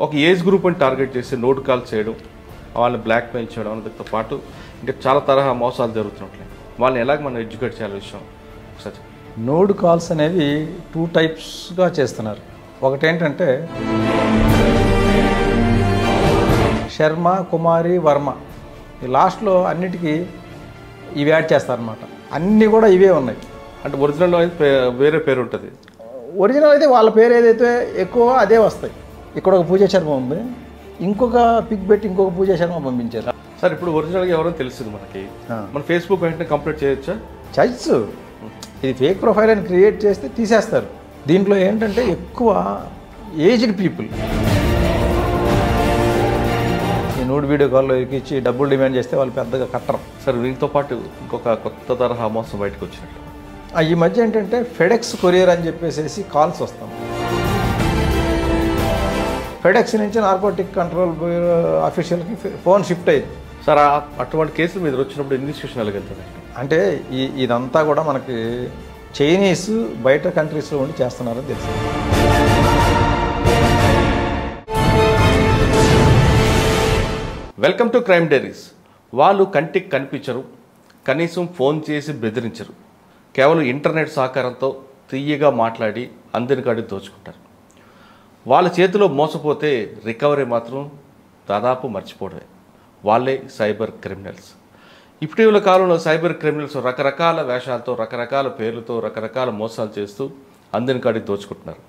ఒక ఏజ్ గ్రూప్ని టార్గెట్ చేసి నోట్ కాల్ చేయడం, వాళ్ళని బ్లాక్మెయిల్ చేయడం అనేదితో పాటు ఇంకా చాలా తరహా మోసాలు జరుగుతున్నట్లే. వాళ్ళని ఎలాగ మనం ఎడ్యుకేట్ చేయాలి విషయం ఒకసారి. నోడ్ కాల్స్ అనేవి 2 టైప్స్గా చేస్తున్నారు. ఒకటేంటంటే శర్మ, కుమారి, వర్మ ఈ లాస్ట్లో అన్నిటికీ ఇవి యాడ్ చేస్తారనమాట. అన్నీ కూడా ఇవే ఉన్నాయి. అంటే ఒరిజినల్లో అయితే వేరే పేరు ఉంటుంది. ఒరిజినల్ అయితే వాళ్ళ పేరు ఏదైతే ఎక్కువ అదే వస్తాయి. ఇక్కడ ఒక పూజా శర్మ ఉంది, ఇంకొక పిక్ పెట్టి ఇంకొక పూజా శర్మ పంపించారు. సార్ ఇప్పుడు ఒరిజినల్గా ఎవరో తెలిసింది మనకి, మన ఫేస్బుక్ వెంటనే కంప్లీట్ చేయొచ్చా? చైస్ ఇది ఫేక్ ప్రొఫైల్ అని క్రియేట్ చేస్తే తీసేస్తారు. దీంట్లో ఏంటంటే ఎక్కువ ఏజ్డ్ పీపుల్ ఈ నోడ్ వీడియో కాల్లో ఇచ్చి డబ్బులు డిమాండ్ చేస్తే వాళ్ళు పెద్దగా కట్టరు. సార్ దీంతో పాటు ఇంకొక కొత్త తరహా మోసం బయటకు వచ్చినట్టు ఈ మధ్య ఏంటంటే ఫెడెక్స్ కొరియర్ అని చెప్పేసి కాల్స్ వస్తాం. ఫెడెక్స్ నుంచి నార్కోటిక్ కంట్రోల్ బ్యూరో ఆఫీషియల్కి ఫోన్ షిఫ్ట్ అయ్యింది. సార్ అటువంటి కేసులు మీద వచ్చినప్పుడు ఇన్వెస్టిగేషన్ ఎలాగెళ్తుంది? అంటే ఇదంతా కూడా మనకి చైనీస్ బయట కంట్రీస్లో ఉండి చేస్తున్నారని తెలుసు. Welcome to crime diaries. వాళ్ళు కంటికి కనిపించరు, కనీసం ఫోన్ చేసి బెదిరించరు. కేవలం ఇంటర్నెట్ సహకారంతో తీయగా మాట్లాడి అందరి కాడికి దోచుకుంటారు. వాళ్ళ చేతిలో మోసపోతే రికవరీ మాత్రం దాదాపు మర్చిపోవడమే. వాళ్ళే సైబర్ క్రిమినల్స్. ఇటీవల కాలంలో సైబర్ క్రిమినల్స్ రకరకాల వేషాలతో, రకరకాల పేర్లతో, రకరకాల మోసాలు చేస్తూ అందరి కాడికి దోచుకుంటున్నారు.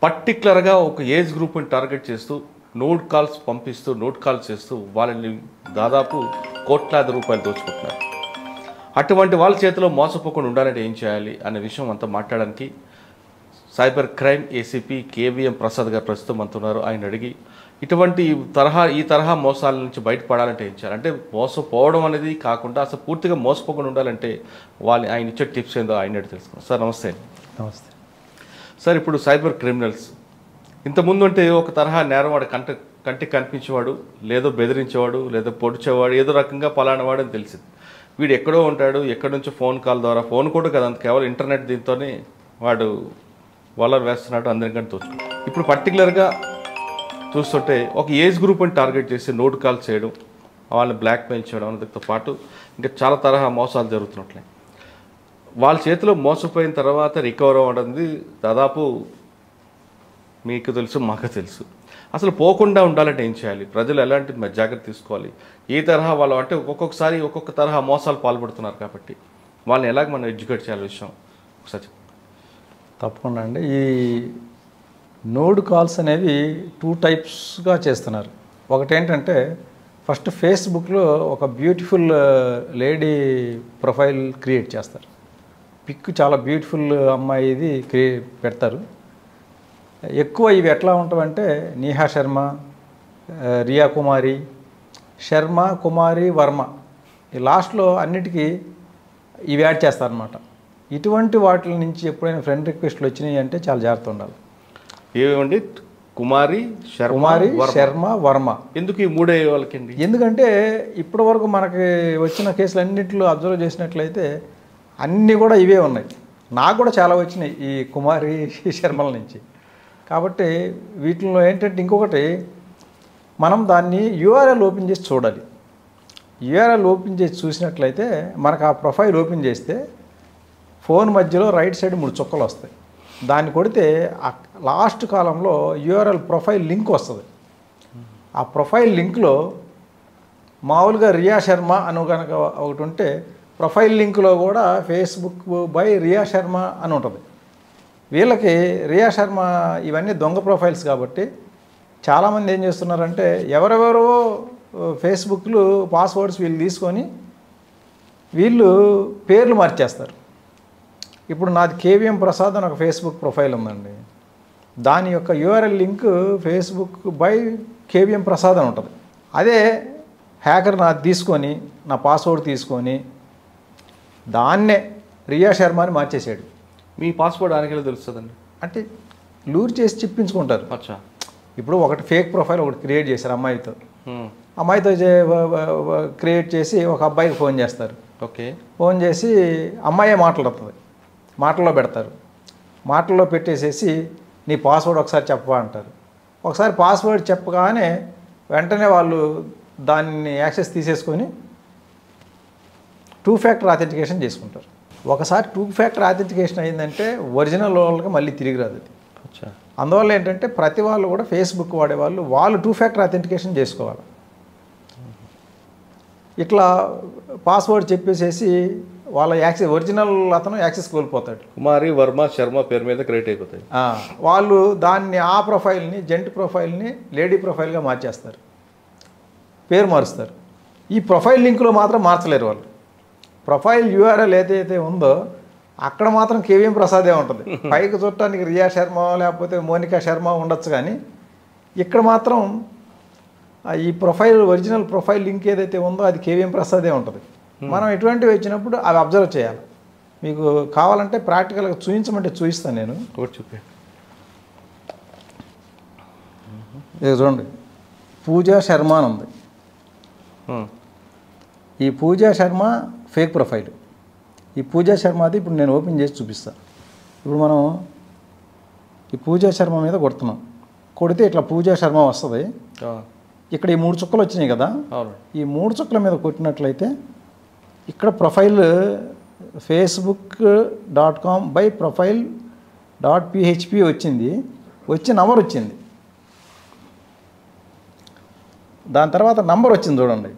పర్టికులర్గా ఒక ఏజ్ గ్రూప్ని టార్గెట్ చేస్తూ నోట్ కాల్స్ పంపిస్తూ, నోట్ కాల్స్ చేస్తూ వాళ్ళని దాదాపు కోట్లాది రూపాయలు దోచుకుంటున్నారు. అటువంటి వాళ్ళ చేతిలో మోసపోకుండా ఉండాలంటే ఏం చేయాలి అనే విషయం అంతా మాట్లాడడానికి cyber crime ACP KVM Prasad గారు ప్రస్తుతం అంటున్నారు. ఆయన అడిగి ఈ తరహా మోసాల నుంచి బయటపడాలంటే ఏం చేయాలి, అంటే మోసపోవడం అనేది కాకుండా అసలు పూర్తిగా మోసపోకుండా ఉండాలంటే ఆయన ఇచ్చే టిప్స్ ఏందో ఆయన తెలుసుకున్నాం. సార్ నమస్తే. నమస్తే సార్. ఇప్పుడు సైబర్ క్రిమినల్స్ ఇంతకుముందు అంటే ఒక తరహా నేరవాడు కంటికి కనిపించేవాడు, లేదో బెదిరించేవాడు, లేదో పొడిచేవాడు, ఏదో రకంగా పలానవాడు అని తెలిసింది. వీడు ఎక్కడో ఉంటాడు, ఎక్కడి నుంచో ఫోన్ కాల్ ద్వారా, ఫోన్ కూడా కదా కేవలం ఇంటర్నెట్ దీంతోనే వాడు వలర్ వేస్తున్నాడు, అందరికంటే తోచుకుంటాడు. ఇప్పుడు పర్టికులర్గా చూస్తుంటే ఒక ఏజ్ గ్రూప్ని టార్గెట్ చేసి నోట్ కాల్ చేయడం, వాళ్ళని బ్లాక్మెయిల్ చేయడం అనేదితో పాటు ఇంకా చాలా తరహా మోసాలు జరుగుతున్నట్లే. వాళ్ళ చేతిలో మోసపోయిన తర్వాత రికవర్ అవ్వడం దాదాపు మీకు తెలుసు, మాకు తెలుసు. అసలు పోకుండా ఉండాలంటే ఏం చేయాలి, ప్రజలు ఎలాంటి జాగ్రత్త తీసుకోవాలి, ఏ తరహా వాళ్ళు అంటే ఒక్కొక్కసారి ఒక్కొక్క తరహా మోసాలు పాల్పడుతున్నారు కాబట్టి వాళ్ళని ఎలాగ మనం ఎడ్యుకేట్ చేయాలి విషయం ఒకసారి. తప్పకుండా అండి. ఈ నోడ్ కాల్స్ అనేవి 2 టైప్స్గా చేస్తున్నారు. ఒకటేంటంటే ఫస్ట్ ఫేస్బుక్లో ఒక బ్యూటిఫుల్ లేడీ ప్రొఫైల్ క్రియేట్ చేస్తారు. పిక్ చాలా బ్యూటిఫుల్ అమ్మాయిది పెడతారు. ఎక్కువ ఇవి ఎట్లా ఉంటాయంటే నేహా శర్మ, రియా కుమారి, శర్మ, కుమారి, వర్మ ఈ లాస్ట్లో అన్నిటికీ ఇవి యాడ్ చేస్తారనమాట. ఇటువంటి వాటి నుంచి ఎప్పుడైనా ఫ్రెండ్ రిక్వెస్ట్లు వచ్చినాయి అంటే చాలా జాగ్రత్త ఉండాలి. ఏమండి కుమారి, శర్మ, వర్మ ఎందుకు ఈ మూడే వాళ్ళకండి? ఎందుకంటే ఇప్పటి వరకు మనకి వచ్చిన కేసులు అన్నింటిలో అబ్జర్వ్ చేసినట్లయితే అన్నీ కూడా ఇవే ఉన్నాయి. నాకు కూడా చాలా వచ్చినాయి ఈ కుమారి, శర్మల నుంచి. కాబట్టి వీటిలో ఏంటంటే ఇంకొకటి మనం దాన్ని యూఆర్ఎల్ ఓపెన్ చేసి చూడాలి. యూఆర్ఎల్ ఓపెన్ చేసి చూసినట్లయితే మనకు ఆ ప్రొఫైల్ ఓపెన్ చేస్తే ఫోన్ మధ్యలో రైట్ సైడ్ 3 చుక్కలు వస్తాయి. దాన్ని కొడితే లాస్ట్ కాలంలో యూఆర్ఎల్ ప్రొఫైల్ లింక్ వస్తుంది. ఆ ప్రొఫైల్ లింక్లో మామూలుగా రియా శర్మ అని కనుక ఒకటి ఉంటే ప్రొఫైల్ లింక్లో కూడా ఫేస్బుక్ బై రియా శర్మ అని ఉంటుంది. వీళ్ళకి రియా శర్మ ఇవన్నీ దొంగ ప్రొఫైల్స్ కాబట్టి చాలామంది ఏం చేస్తున్నారంటే ఎవరెవరో ఫేస్బుక్లు పాస్వర్డ్స్ వీళ్ళు తీసుకొని వీళ్ళు పేర్లు మార్చేస్తారు. ఇప్పుడు నాది కేవీఎం ప్రసాద్ అని ఒక ఫేస్బుక్ ప్రొఫైల్ ఉందండి. దాని యొక్క URL link Facebook by KVM Prasad అని ఉంటుంది. అదే హ్యాకర్ నాది తీసుకొని నా పాస్వర్డ్ తీసుకొని దాన్నే రియా శర్మ అని మార్చేసాడు. మీ పాస్వర్డ్ ఆయనకి తెలుస్తుందండి అంటే లూర్ చేసి చెప్పించుకుంటారు. అచ్చా. ఇప్పుడు ఒకటి ఫేక్ ప్రొఫైల్ ఒకటి క్రియేట్ చేశారు అమ్మాయితో క్రియేట్ చేసి ఒక అబ్బాయికి ఫోన్ చేస్తారు. ఓకే. ఫోన్ చేసి అమ్మాయే మాట్లాడుతుంది, మాటల్లో పెడతారు. మాటల్లో పెట్టేసేసి నీ పాస్వర్డ్ ఒకసారి చెప్పవా అంటారు. ఒకసారి పాస్వర్డ్ చెప్పగానే వెంటనే వాళ్ళు దాన్ని యాక్సెస్ తీసేసుకొని 2 ఫ్యాక్టర్ ఆథెంటికేషన్ చేసుకుంటారు. ఒకసారి 2 ఫ్యాక్టర్ ఆథెంటికేషన్ అయిందంటే ఒరిజినల్ వాళ్ళకి మళ్ళీ తిరిగి రాదు అది. అచ్చా. అందువల్ల ఏంటంటే ప్రతి వాళ్ళు కూడా ఫేస్బుక్ వాడేవాళ్ళు 2 ఫ్యాక్టర్ ఆథెంటికేషన్ చేసుకోవాలి. ఇట్లా పాస్వర్డ్ చెప్పేసేసి వాళ్ళ యాక్సెస్ ఒరిజినల్ అతను యాక్సెస్ కోల్పోతాడు. కుమారి వర్మ శర్మ పేరు మీద క్రియేట్ అయిపోతాయి. వాళ్ళు దాన్ని ఆ ప్రొఫైల్ని జెంట్ ప్రొఫైల్ని లేడీ ప్రొఫైల్గా మార్చేస్తారు, పేరు మారుస్తారు. ఈ ప్రొఫైల్ లింక్లో మాత్రం మార్చలేరు వాళ్ళు. ప్రొఫైల్ యూఆర్ఎల్ ఏదైతే ఉందో అక్కడ మాత్రం కేవీఎం ప్రసాదే ఉంటుంది. పైకి చూడటానికి రియా శర్మ లేకపోతే మోనికా శర్మ ఉండొచ్చు, కానీ ఇక్కడ మాత్రం ఈ ప్రొఫైల్ ఒరిజినల్ ప్రొఫైల్ లింక్ ఏదైతే ఉందో అది కేవీఎం ప్రసాదే ఉంటుంది. మనం ఎటువంటివి వచ్చినప్పుడు అవి అబ్జర్వ్ చేయాలి. మీకు కావాలంటే ప్రాక్టికల్గా చూపించమంటే చూపిస్తాను నేను. చూపి. ఇది చూడండి, పూజా శర్మ అని ఉంది. ఈ పూజా శర్మ ఫేక్ ప్రొఫైల్. ఈ పూజా శర్మది ఇప్పుడు నేను ఓపెన్ చేసి చూపిస్తాను. ఇప్పుడు మనం ఈ పూజా శర్మ మీద కొడుతున్నాం. కొడితే ఇట్లా పూజా శర్మ వస్తుంది. ఇక్కడ ఈ 3 చుక్కలు వచ్చినాయి కదా, ఈ 3 చుక్కల మీద కొట్టినట్లయితే ఇక్కడ ప్రొఫైల్ facebook.com/profile.php వచ్చింది, వచ్చి నంబర్ వచ్చింది. దాని తర్వాత నంబర్ వచ్చింది చూడండి.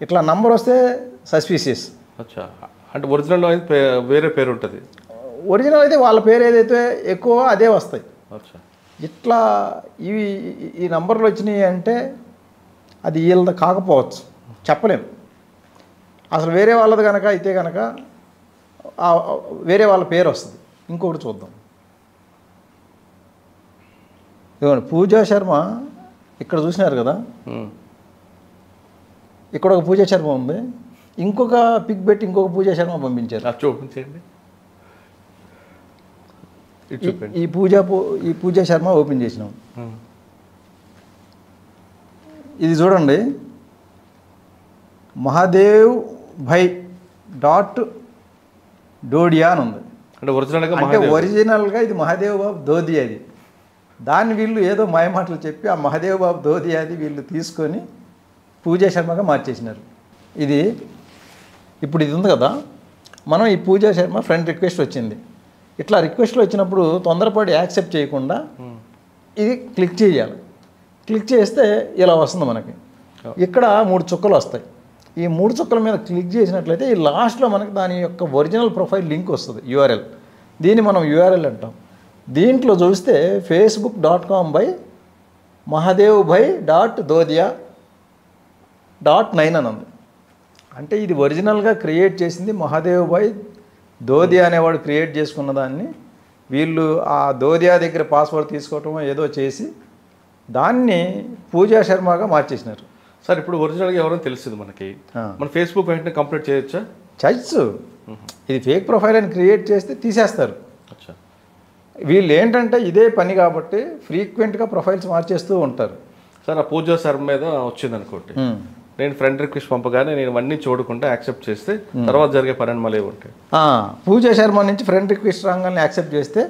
ఇట్లా నంబర్ వస్తే సస్పీషియస్. అచ్చా. అంటే ఒరిజినల్లో అయితే వేరే పేరు ఉంటుంది. ఒరిజినల్ అయితే వాళ్ళ పేరు ఏదైతే ఎక్కువ అదే వస్తాయి. అచ్చా. ఇట్లా ఈ నంబర్లు వచ్చినాయి అంటే అది వీళ్ళది కాకపోవచ్చు, చెప్పలేము. అసలు వేరే వాళ్ళది కనుక అయితే కనుక వేరే వాళ్ళ పేరు వస్తుంది. ఇంకొకటి చూద్దాం. ఇదిగోండి, పూజా శర్మ ఇక్కడ చూసినారు కదా, ఇక్కడ ఒక పూజా శర్మ ఉంది. ఇంకొక పిక్ పెట్టి ఇంకొక పూజా శర్మ పంపించారు. చూపించండి. ఈ పూజా శర్మ ఓపెన్ చేసినాం. ఇది చూడండి, మహాదేవ్ భై .డోడియా అని ఉంది. అంటే ఒరిజినల్గా ఇది మహాదేవ్ బాబు దోదియాది. దాన్ని వీళ్ళు ఏదో మాయమాటలు చెప్పి ఆ మహాదేవ్ బాబు దోదియాది వీళ్ళు తీసుకొని పూజా శర్మగా మార్చేసినారు. ఇప్పుడు ఇది ఉంది కదా, మనం ఈ పూజా శర్మ ఫ్రెండ్ రిక్వెస్ట్ వచ్చింది. ఇట్లా రిక్వెస్ట్లు వచ్చినప్పుడు తొందరపడి యాక్సెప్ట్ చేయకుండా ఇది క్లిక్ చేయాలి. క్లిక్ చేస్తే ఇలా వస్తుంది మనకి. ఇక్కడ 3 చుక్కలు వస్తాయి. ఈ 3 చుక్కల మీద క్లిక్ చేసినట్లయితే ఈ లాస్ట్లో మనకి దాని యొక్క ఒరిజినల్ ప్రొఫైల్ లింక్ వస్తుంది, యూఆర్ఎల్. దీన్ని మనం యూఆర్ఎల్ అంటాం. దీంట్లో చూస్తే facebook.com/mahadevbhai.dodia.9 అని ఉంది. అంటే ఇది ఒరిజినల్గా క్రియేట్ చేసింది మహాదేవ్ భాయ్ దోదియా అనేవాడు క్రియేట్ చేసుకున్న దాన్ని వీళ్ళు ఆ దోదియా దగ్గర పాస్వర్డ్ తీసుకోవటం ఏదో చేసి దాన్ని పూజా శర్మగా మార్చేసినారు. సార్, ఇప్పుడు ఒరిజినల్గా ఎవరో తెలిసింది మనకి, మన ఫేస్బుక్ వెంటనే కంప్లీట్ చేయొచ్చా? చేయొచ్చు. ఇది ఫేక్ ప్రొఫైల్ అని క్రియేట్ చేస్తే తీసేస్తారు. వీళ్ళు ఏంటంటే ఇదే పని కాబట్టి ఫ్రీక్వెంట్గా ప్రొఫైల్స్ మార్చేస్తూ ఉంటారు. సార్, ఆ పూజా శర్మ మీద వచ్చింది అనుకోండి, నేను ఫ్రెండ్ రిక్వెస్ట్ పంపగానే నేను అన్నీ చూడకుండా యాక్సెప్ట్ చేస్తే తర్వాత జరిగే పరిణామాలు ఏమి ఉంటాయి? పూజా శర్మ నుంచి ఫ్రెండ్ రిక్వెస్ట్ రాగానే యాక్సెప్ట్ చేస్తే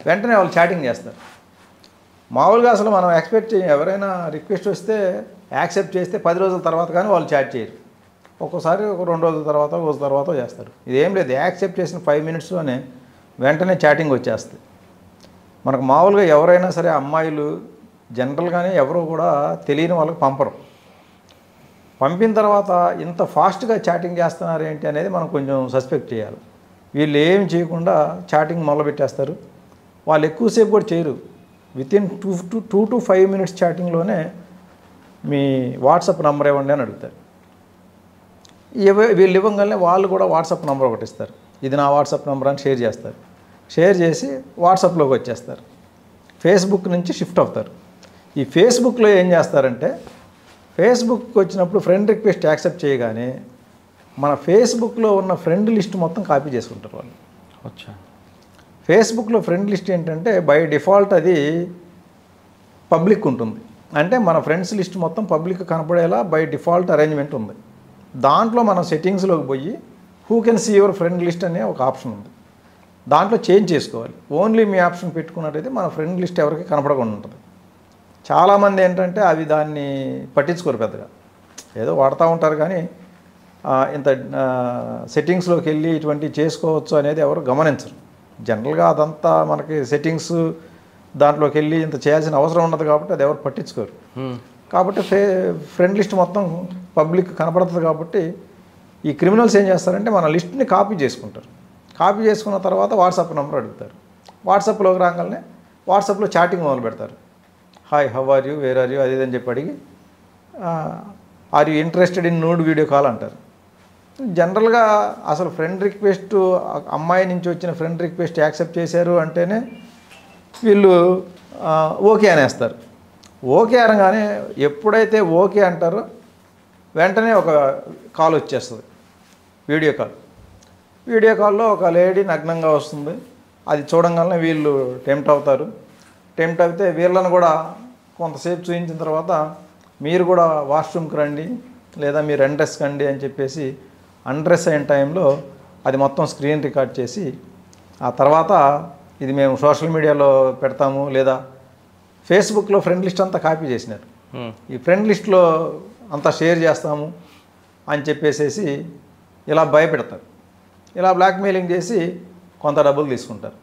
వెంటనే వాళ్ళు చాటింగ్ చేస్తారు. మామూలుగా అసలు మనం ఎక్స్పెక్ట్ చేయం, ఎవరైనా రిక్వెస్ట్ వస్తే యాక్సెప్ట్ చేస్తే 10 రోజుల తర్వాత కానీ వాళ్ళు చాట్ చేయరు. ఒక్కోసారి ఒక 2 రోజుల తర్వాత రోజు తర్వాత చేస్తారు. ఇదేం లేదు, యాక్సెప్ట్ చేసిన 5 మినిట్స్లోనే వెంటనే చాటింగ్ వచ్చేస్తుంది. మనకు మామూలుగా ఎవరైనా సరే అమ్మాయిలు జనరల్గానే ఎవరు కూడా తెలియని వాళ్ళకి పంపరు. పంపిన తర్వాత ఇంత ఫాస్ట్గా చాటింగ్ చేస్తున్నారు ఏంటి అనేది మనం కొంచెం సస్పెక్ట్ చేయాలి. వీళ్ళు ఏం చేయకుండా చాటింగ్ మొదలుపెట్టేస్తారు. వాళ్ళు ఎక్కువసేపు కూడా చేయరు. వితిన్ 2 to 5 మినిట్స్ చాటింగ్లోనే మీ వాట్సాప్ నెంబర్ ఇవ్వండి అని అడుగుతారు. వీళ్ళు ఇవ్వగానే వాళ్ళు కూడా వాట్సాప్ నెంబర్ ఒకటి ఇస్తారు. ఇది నా వాట్సాప్ నెంబర్ అని షేర్ చేస్తారు. షేర్ చేసి వాట్సాప్లోకి వచ్చేస్తారు. ఫేస్బుక్ నుంచి షిఫ్ట్ అవుతారు. ఈ ఫేస్బుక్లో ఏం చేస్తారంటే, ఫేస్బుక్కి వచ్చినప్పుడు ఫ్రెండ్ రిక్వెస్ట్ యాక్సెప్ట్ చేయగానే మన ఫేస్బుక్లో ఉన్న ఫ్రెండ్ లిస్ట్ మొత్తం కాపీ చేసుకుంటారు వాళ్ళు. ఫేస్బుక్లో ఫ్రెండ్ లిస్ట్ ఏంటంటే బై డిఫాల్ట్ అది పబ్లిక్ ఉంటుంది. అంటే మన ఫ్రెండ్స్ లిస్ట్ మొత్తం పబ్లిక్ కనపడేలా బై డిఫాల్ట్ అరేంజ్మెంట్ ఉంది. దాంట్లో మనం సెట్టింగ్స్లోకి పోయి who can see your friend list అనే ఒక ఆప్షన్ ఉంది. దాంట్లో చేంజ్ చేసుకోవాలి. ఓన్లీ మీ ఆప్షన్ పెట్టుకున్నట్టయితే మన ఫ్రెండ్ లిస్ట్ ఎవరికి కనపడకుండా ఉంటుంది. చాలామంది ఏంటంటే అవి దాన్ని పట్టించుకోరు పెద్దగా, ఏదో వాడుతూ ఉంటారు కానీ ఇంత సెట్టింగ్స్లోకి వెళ్ళి ఇటువంటివి చేసుకోవచ్చు అనేది ఎవరు గమనించరు. జనరల్గా అదంతా మనకి సెట్టింగ్స్ దాంట్లోకి వెళ్ళి ఇంత చేయాల్సిన అవసరం ఉన్నది కాబట్టి అది ఎవరు పట్టించుకోరు. కాబట్టి ఫ్రెండ్ లిస్ట్ మొత్తం పబ్లిక్ కనపడుతుంది. కాబట్టి ఈ క్రిమినల్స్ ఏం చేస్తారంటే మన లిస్ట్ని కాపీ చేసుకుంటారు. కాపీ చేసుకున్న తర్వాత వాట్సాప్ నెంబర్ అడుగుతారు. వాట్సాప్లోకి రాగానే వాట్సాప్లో చాటింగ్ మొదలు పెడతారు. Hi, how are you, where are you, అది అని చెప్పి అడిగి are you interested in nude video call అంటారు. జనరల్గా అసలు ఫ్రెండ్ రిక్వెస్ట్, అమ్మాయి నుంచి వచ్చిన ఫ్రెండ్ రిక్వెస్ట్ యాక్సెప్ట్ చేశారు అంటేనే వీళ్ళు ఓకే అనేస్తారు. ఓకే అనగానే ఎప్పుడైతే ఓకే అంటారో వెంటనే ఒక కాల్ వచ్చేస్తుంది, వీడియో కాల్. వీడియో కాల్లో ఒక లేడీ నగ్నంగా వస్తుంది. అది చూడంగానే వీళ్ళు టెంప్ట్ అవుతారు. టెంప్ట్ అయితే వీళ్ళని కూడా కొంతసేపు చూపించిన తర్వాత మీరు కూడా వాష్రూమ్కి రండి లేదా మీరు అన్డ్రెస్ కండి అని చెప్పేసి అన్డ్రెస్ అయిన టైంలో అది మొత్తం స్క్రీన్ రికార్డ్ చేసి ఆ తర్వాత ఇది మేము సోషల్ మీడియాలో పెడతాము లేదా ఫేస్బుక్లో ఫ్రెండ్ లిస్ట్ అంతా కాపీ చేసినారు, ఈ ఫ్రెండ్ లిస్ట్లో అంతా షేర్ చేస్తాము అని చెప్పేసేసి ఇలా భయపెడతారు. ఇలా బ్లాక్మెయిలింగ్ చేసి కొంత డబ్బులు తీసుకుంటారు.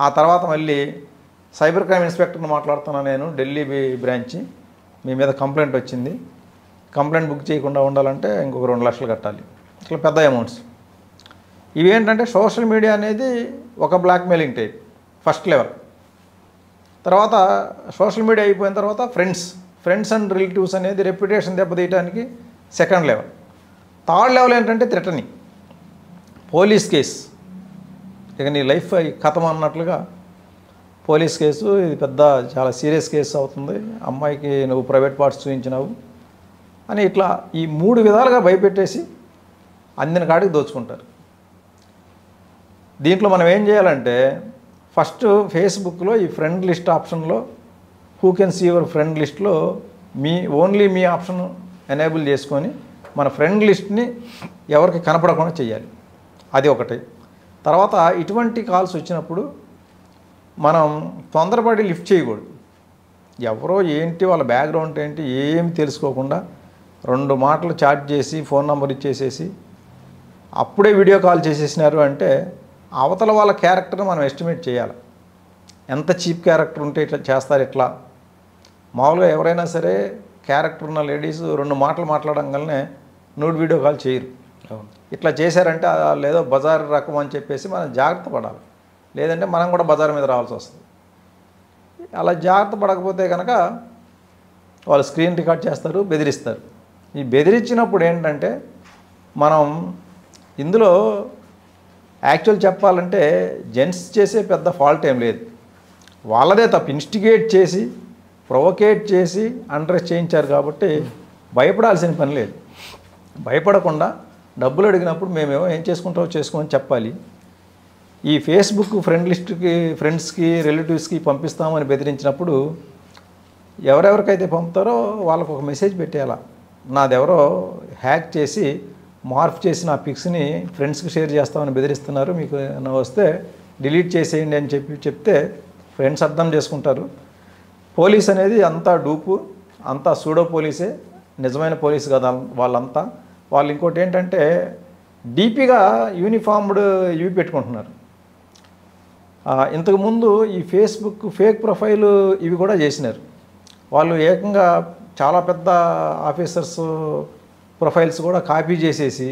ఆ తర్వాత మళ్ళీ సైబర్ క్రైమ్ ఇన్స్పెక్టర్ని మాట్లాడుతున్నాను నేను, ఢిల్లీ బ్రాంచ్, మీ మీద కంప్లైంట్ వచ్చింది, కంప్లైంట్ బుక్ చేయకుండా ఉండాలంటే ఇంకొక 2 లక్షలు కట్టాలి. ఇట్లా పెద్ద అమౌంట్స్. ఇవేంటంటే సోషల్ మీడియా అనేది ఒక బ్లాక్మెయిలింగ్ టైప్, ఫస్ట్ లెవెల్. తర్వాత సోషల్ మీడియా అయిపోయిన తర్వాత ఫ్రెండ్స్ అండ్ రిలేటివ్స్ అనేది రెప్యుటేషన్ దెబ్బతీయడానికి సెకండ్ లెవెల్. థర్డ్ లెవెల్ ఏంటంటే థ్రెటనింగ్, పోలీస్ కేసు, ఇక నీ లైఫ్ కథం అన్నట్లుగా పోలీస్ కేసు, ఇది పెద్ద చాలా సీరియస్ కేసు అవుతుంది, అమ్మాయికి నువ్వు ప్రైవేట్ పార్ట్స్ చూపించినావు అని ఇట్లా ఈ 3 విధాలుగా భయపెట్టేసి అందిన కాడికి దోచుకుంటారు. దీంట్లో మనం ఏం చేయాలంటే ఫస్ట్ ఫేస్బుక్లో ఈ ఫ్రెండ్ లిస్ట్ ఆప్షన్లో who can see your friend లిస్ట్లో ఓన్లీ మీ ఆప్షన్ ఎనేబుల్ చేసుకొని మన ఫ్రెండ్ లిస్ట్ని ఎవరికి కనపడకుండా చేయాలి. అది ఒకటి. తర్వాత ఇటువంటి కాల్స్ వచ్చినప్పుడు మనం తొందరపడి లిఫ్ట్ చేయకూడదు. ఎవరో ఏంటి వాళ్ళ బ్యాక్గ్రౌండ్ ఏంటి ఏమి తెలుసుకోకుండా 2 మాటలు చాట్ చేసి ఫోన్ నెంబర్ ఇచ్చేసేసి అప్పుడే వీడియో కాల్ చేసేసినారు అంటే అవతల వాళ్ళ క్యారెక్టర్ మనం ఎస్టిమేట్ చేయాలి. ఎంత చీప్ క్యారెక్టర్ ఉంటే ఇట్లా చేస్తారు. ఇట్లా మామూలుగా ఎవరైనా సరే క్యారెక్టర్ ఉన్న లేడీస్ 2 మాటలు మాట్లాడంగానే నూడ్ వీడియో కాల్ చేయరు. ఇట్లా చేశారంటే లేదో బజార్ రకం అని చెప్పేసి మనం జాగ్రత్త పడాలి, లేదంటే మనం కూడా బజార్ మీద రావాల్సి వస్తుంది. అలా జాగ్రత్త పడకపోతే కనుక వాళ్ళు స్క్రీన్ రికార్డ్ చేస్తారు, బెదిరిస్తారు. ఈ బెదిరించినప్పుడు ఏంటంటే మనం ఇందులో యాక్చువల్ చెప్పాలంటే జెంట్స్ చేసే పెద్ద ఫాల్ట్ ఏం లేదు, వాళ్ళదే తప్పు. ఇన్స్టిగేట్ చేసి ప్రొవోకేట్ చేసి అండ్రెస్ చేయించారు కాబట్టి భయపడాల్సిన పని లేదు. భయపడకుండా డబ్బులు అడిగినప్పుడు మేమేమో ఏం చేసుకుంటామో చేసుకోమని చెప్పాలి. ఈ ఫేస్బుక్ ఫ్రెండ్ లిస్ట్కి ఫ్రెండ్స్కి రిలేటివ్స్కి పంపిస్తామని బెదిరించినప్పుడు ఎవరెవరికైతే పంపుతారో వాళ్ళకు ఒక మెసేజ్ పెట్టేయాల, నాదెవరో హ్యాక్ చేసి మార్ఫ్ చేసి నా పిక్స్ని ఫ్రెండ్స్కి షేర్ చేస్తామని బెదిరిస్తున్నారు, మీకు వస్తే డిలీట్ చేసేయండి అని చెప్తే ఫ్రెండ్స్ అర్థం చేసుకుంటారు. పోలీస్ అనేది అంతా డూపు, అంతా సూడో పోలీసే, నిజమైన పోలీసు కదా వాళ్ళంతా. వాళ్ళు ఇంకోటి ఏంటంటే డీపీగా యూనిఫామ్డ్ ఇవి పెట్టుకుంటున్నారు. ఇంతకుముందు ఈ ఫేస్బుక్ ఫేక్ ప్రొఫైల్ ఇవి కూడా చేసినారు. వాళ్ళు ఏకంగా చాలా పెద్ద ఆఫీసర్స్ ప్రొఫైల్స్ కూడా కాపీ చేసేసి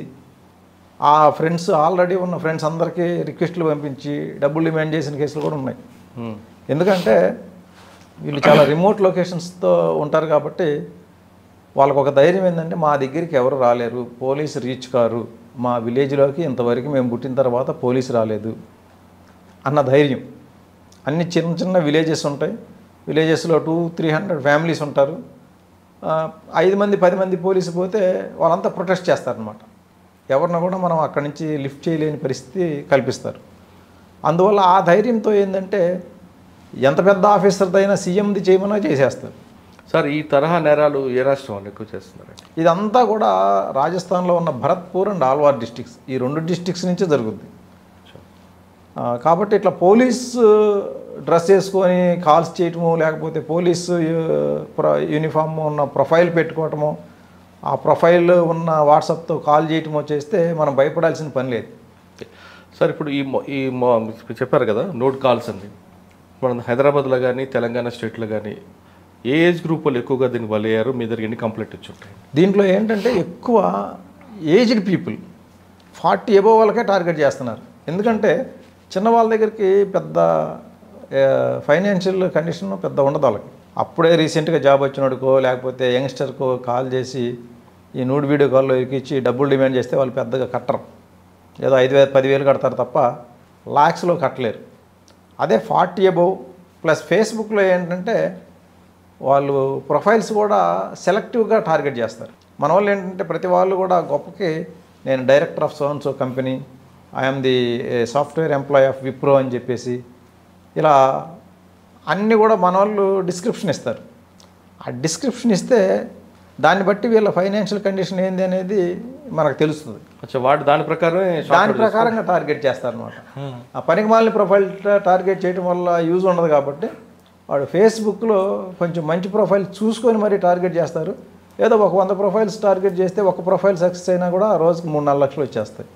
ఆ ఫ్రెండ్స్ ఆల్రెడీ ఉన్న ఫ్రెండ్స్ అందరికీ రిక్వెస్ట్లు పంపించి డబ్బులు డిమాండ్ చేసిన కేసులు కూడా ఉన్నాయి. ఎందుకంటే వీళ్ళు చాలా రిమోట్ లొకేషన్స్తో ఉంటారు కాబట్టి వాళ్ళకు ఒక ధైర్యం ఏంటంటే మా దగ్గరికి ఎవరు రాలేరు, పోలీసు రీచ్ కారు, మా విలేజ్లోకి ఇంతవరకు మేము పుట్టిన తర్వాత పోలీసు రాలేదు అన్న ధైర్యం. అన్ని చిన్న చిన్న విలేజెస్ ఉంటాయి, విలేజెస్లో 200-300 ఫ్యామిలీస్ ఉంటారు. 5 మంది 10 మంది పోలీసు పోతే వాళ్ళంతా ప్రొటెస్ట్ చేస్తారనమాట. ఎవరిని కూడా మనం అక్కడి నుంచి లిఫ్ట్ చేయలేని పరిస్థితి కల్పిస్తారు. అందువల్ల ఆ ధైర్యంతో ఏంటంటే ఎంత పెద్ద ఆఫీసర్దైనా సీఎంది చేయమన్నా చేసేస్తారు. సార్, ఈ తరహా నేరాలు ఏ రాష్ట్రం వాళ్ళు ఎక్కువ చేస్తున్నారు? ఇదంతా కూడా రాజస్థాన్లో ఉన్న భరత్పూర్ అండ్ ఆల్వార్ డిస్ట్రిక్ట్స్, ఈ 2 డిస్ట్రిక్ట్స్ నుంచే జరుగుద్ది. కాబట్టి ఇట్లా పోలీసు డ్రెస్ వేసుకొని కాల్స్ చేయటము, లేకపోతే పోలీసు యూనిఫామ్ ఉన్న ప్రొఫైల్ పెట్టుకోవటము, ఆ ప్రొఫైల్ ఉన్న వాట్సాప్తో కాల్ చేయటమో చేస్తే మనం భయపడాల్సిన పని లేదు. సార్ ఇప్పుడు చెప్పారు కదా నోట్ కాల్స్ అండి, మన హైదరాబాద్లో కానీ తెలంగాణ స్టేట్లో కానీ ఏ ఏజ్ గ్రూప్ వాళ్ళు ఎక్కువగా దీన్ని బలయ్యారు? మీ దగ్గర ఎన్ని కంప్లైంట్ వచ్చి ఉంటాయి? దీంట్లో ఏంటంటే ఎక్కువ ఏజ్డ్ పీపుల్ 40 అబోవ్ వాళ్ళకే టార్గెట్ చేస్తున్నారు. ఎందుకంటే చిన్న వాళ్ళ దగ్గరికి పెద్ద ఫైనాన్షియల్ కండిషన్ పెద్ద ఉండదు వాళ్ళకి. అప్పుడే రీసెంట్గా జాబ్ వచ్చినోడుకో లేకపోతే యంగ్స్టర్కో కాల్ చేసి ఈ నూడ్ వీడియో కాల్లో ఎక్కించి డబ్బులు డిమాండ్ చేస్తే వాళ్ళు పెద్దగా కట్టరు. ఏదో 5,000 10,000 కడతారు తప్ప లాక్స్లో కట్టలేరు. అదే 40 అబోవ్ ప్లస్ ఫేస్బుక్లో ఏంటంటే వాళ్ళు ప్రొఫైల్స్ కూడా సెలెక్టివ్గా టార్గెట్ చేస్తారు. మన వాళ్ళు ఏంటంటే ప్రతి వాళ్ళు కూడా గొప్పకి నేను director of sons company, I'm the software employee of Wipro అని చెప్పేసి ఇలా అన్నీ కూడా మన వాళ్ళు డిస్క్రిప్షన్ ఇస్తారు. ఆ డిస్క్రిప్షన్ ఇస్తే దాన్ని బట్టి వీళ్ళ ఫైనాన్షియల్ కండిషన్ ఏంది అనేది మనకు తెలుస్తుంది. వాడు దాని ప్రకారంగా టార్గెట్ చేస్తారనమాట. ఆ పనికి మాలిన ప్రొఫైల్ టార్గెట్ చేయడం వల్ల యూజ్ ఉండదు కాబట్టి వాడు ఫేస్బుక్లో కొంచెం మంచి ప్రొఫైల్ చూసుకొని మరీ టార్గెట్ చేస్తారు. ఏదో ఒక 100 ప్రొఫైల్స్ టార్గెట్ చేస్తే ఒక ప్రొఫైల్ సక్సెస్ అయినా కూడా రోజుకి 3-4 లక్షలు వచ్చేస్తాయి.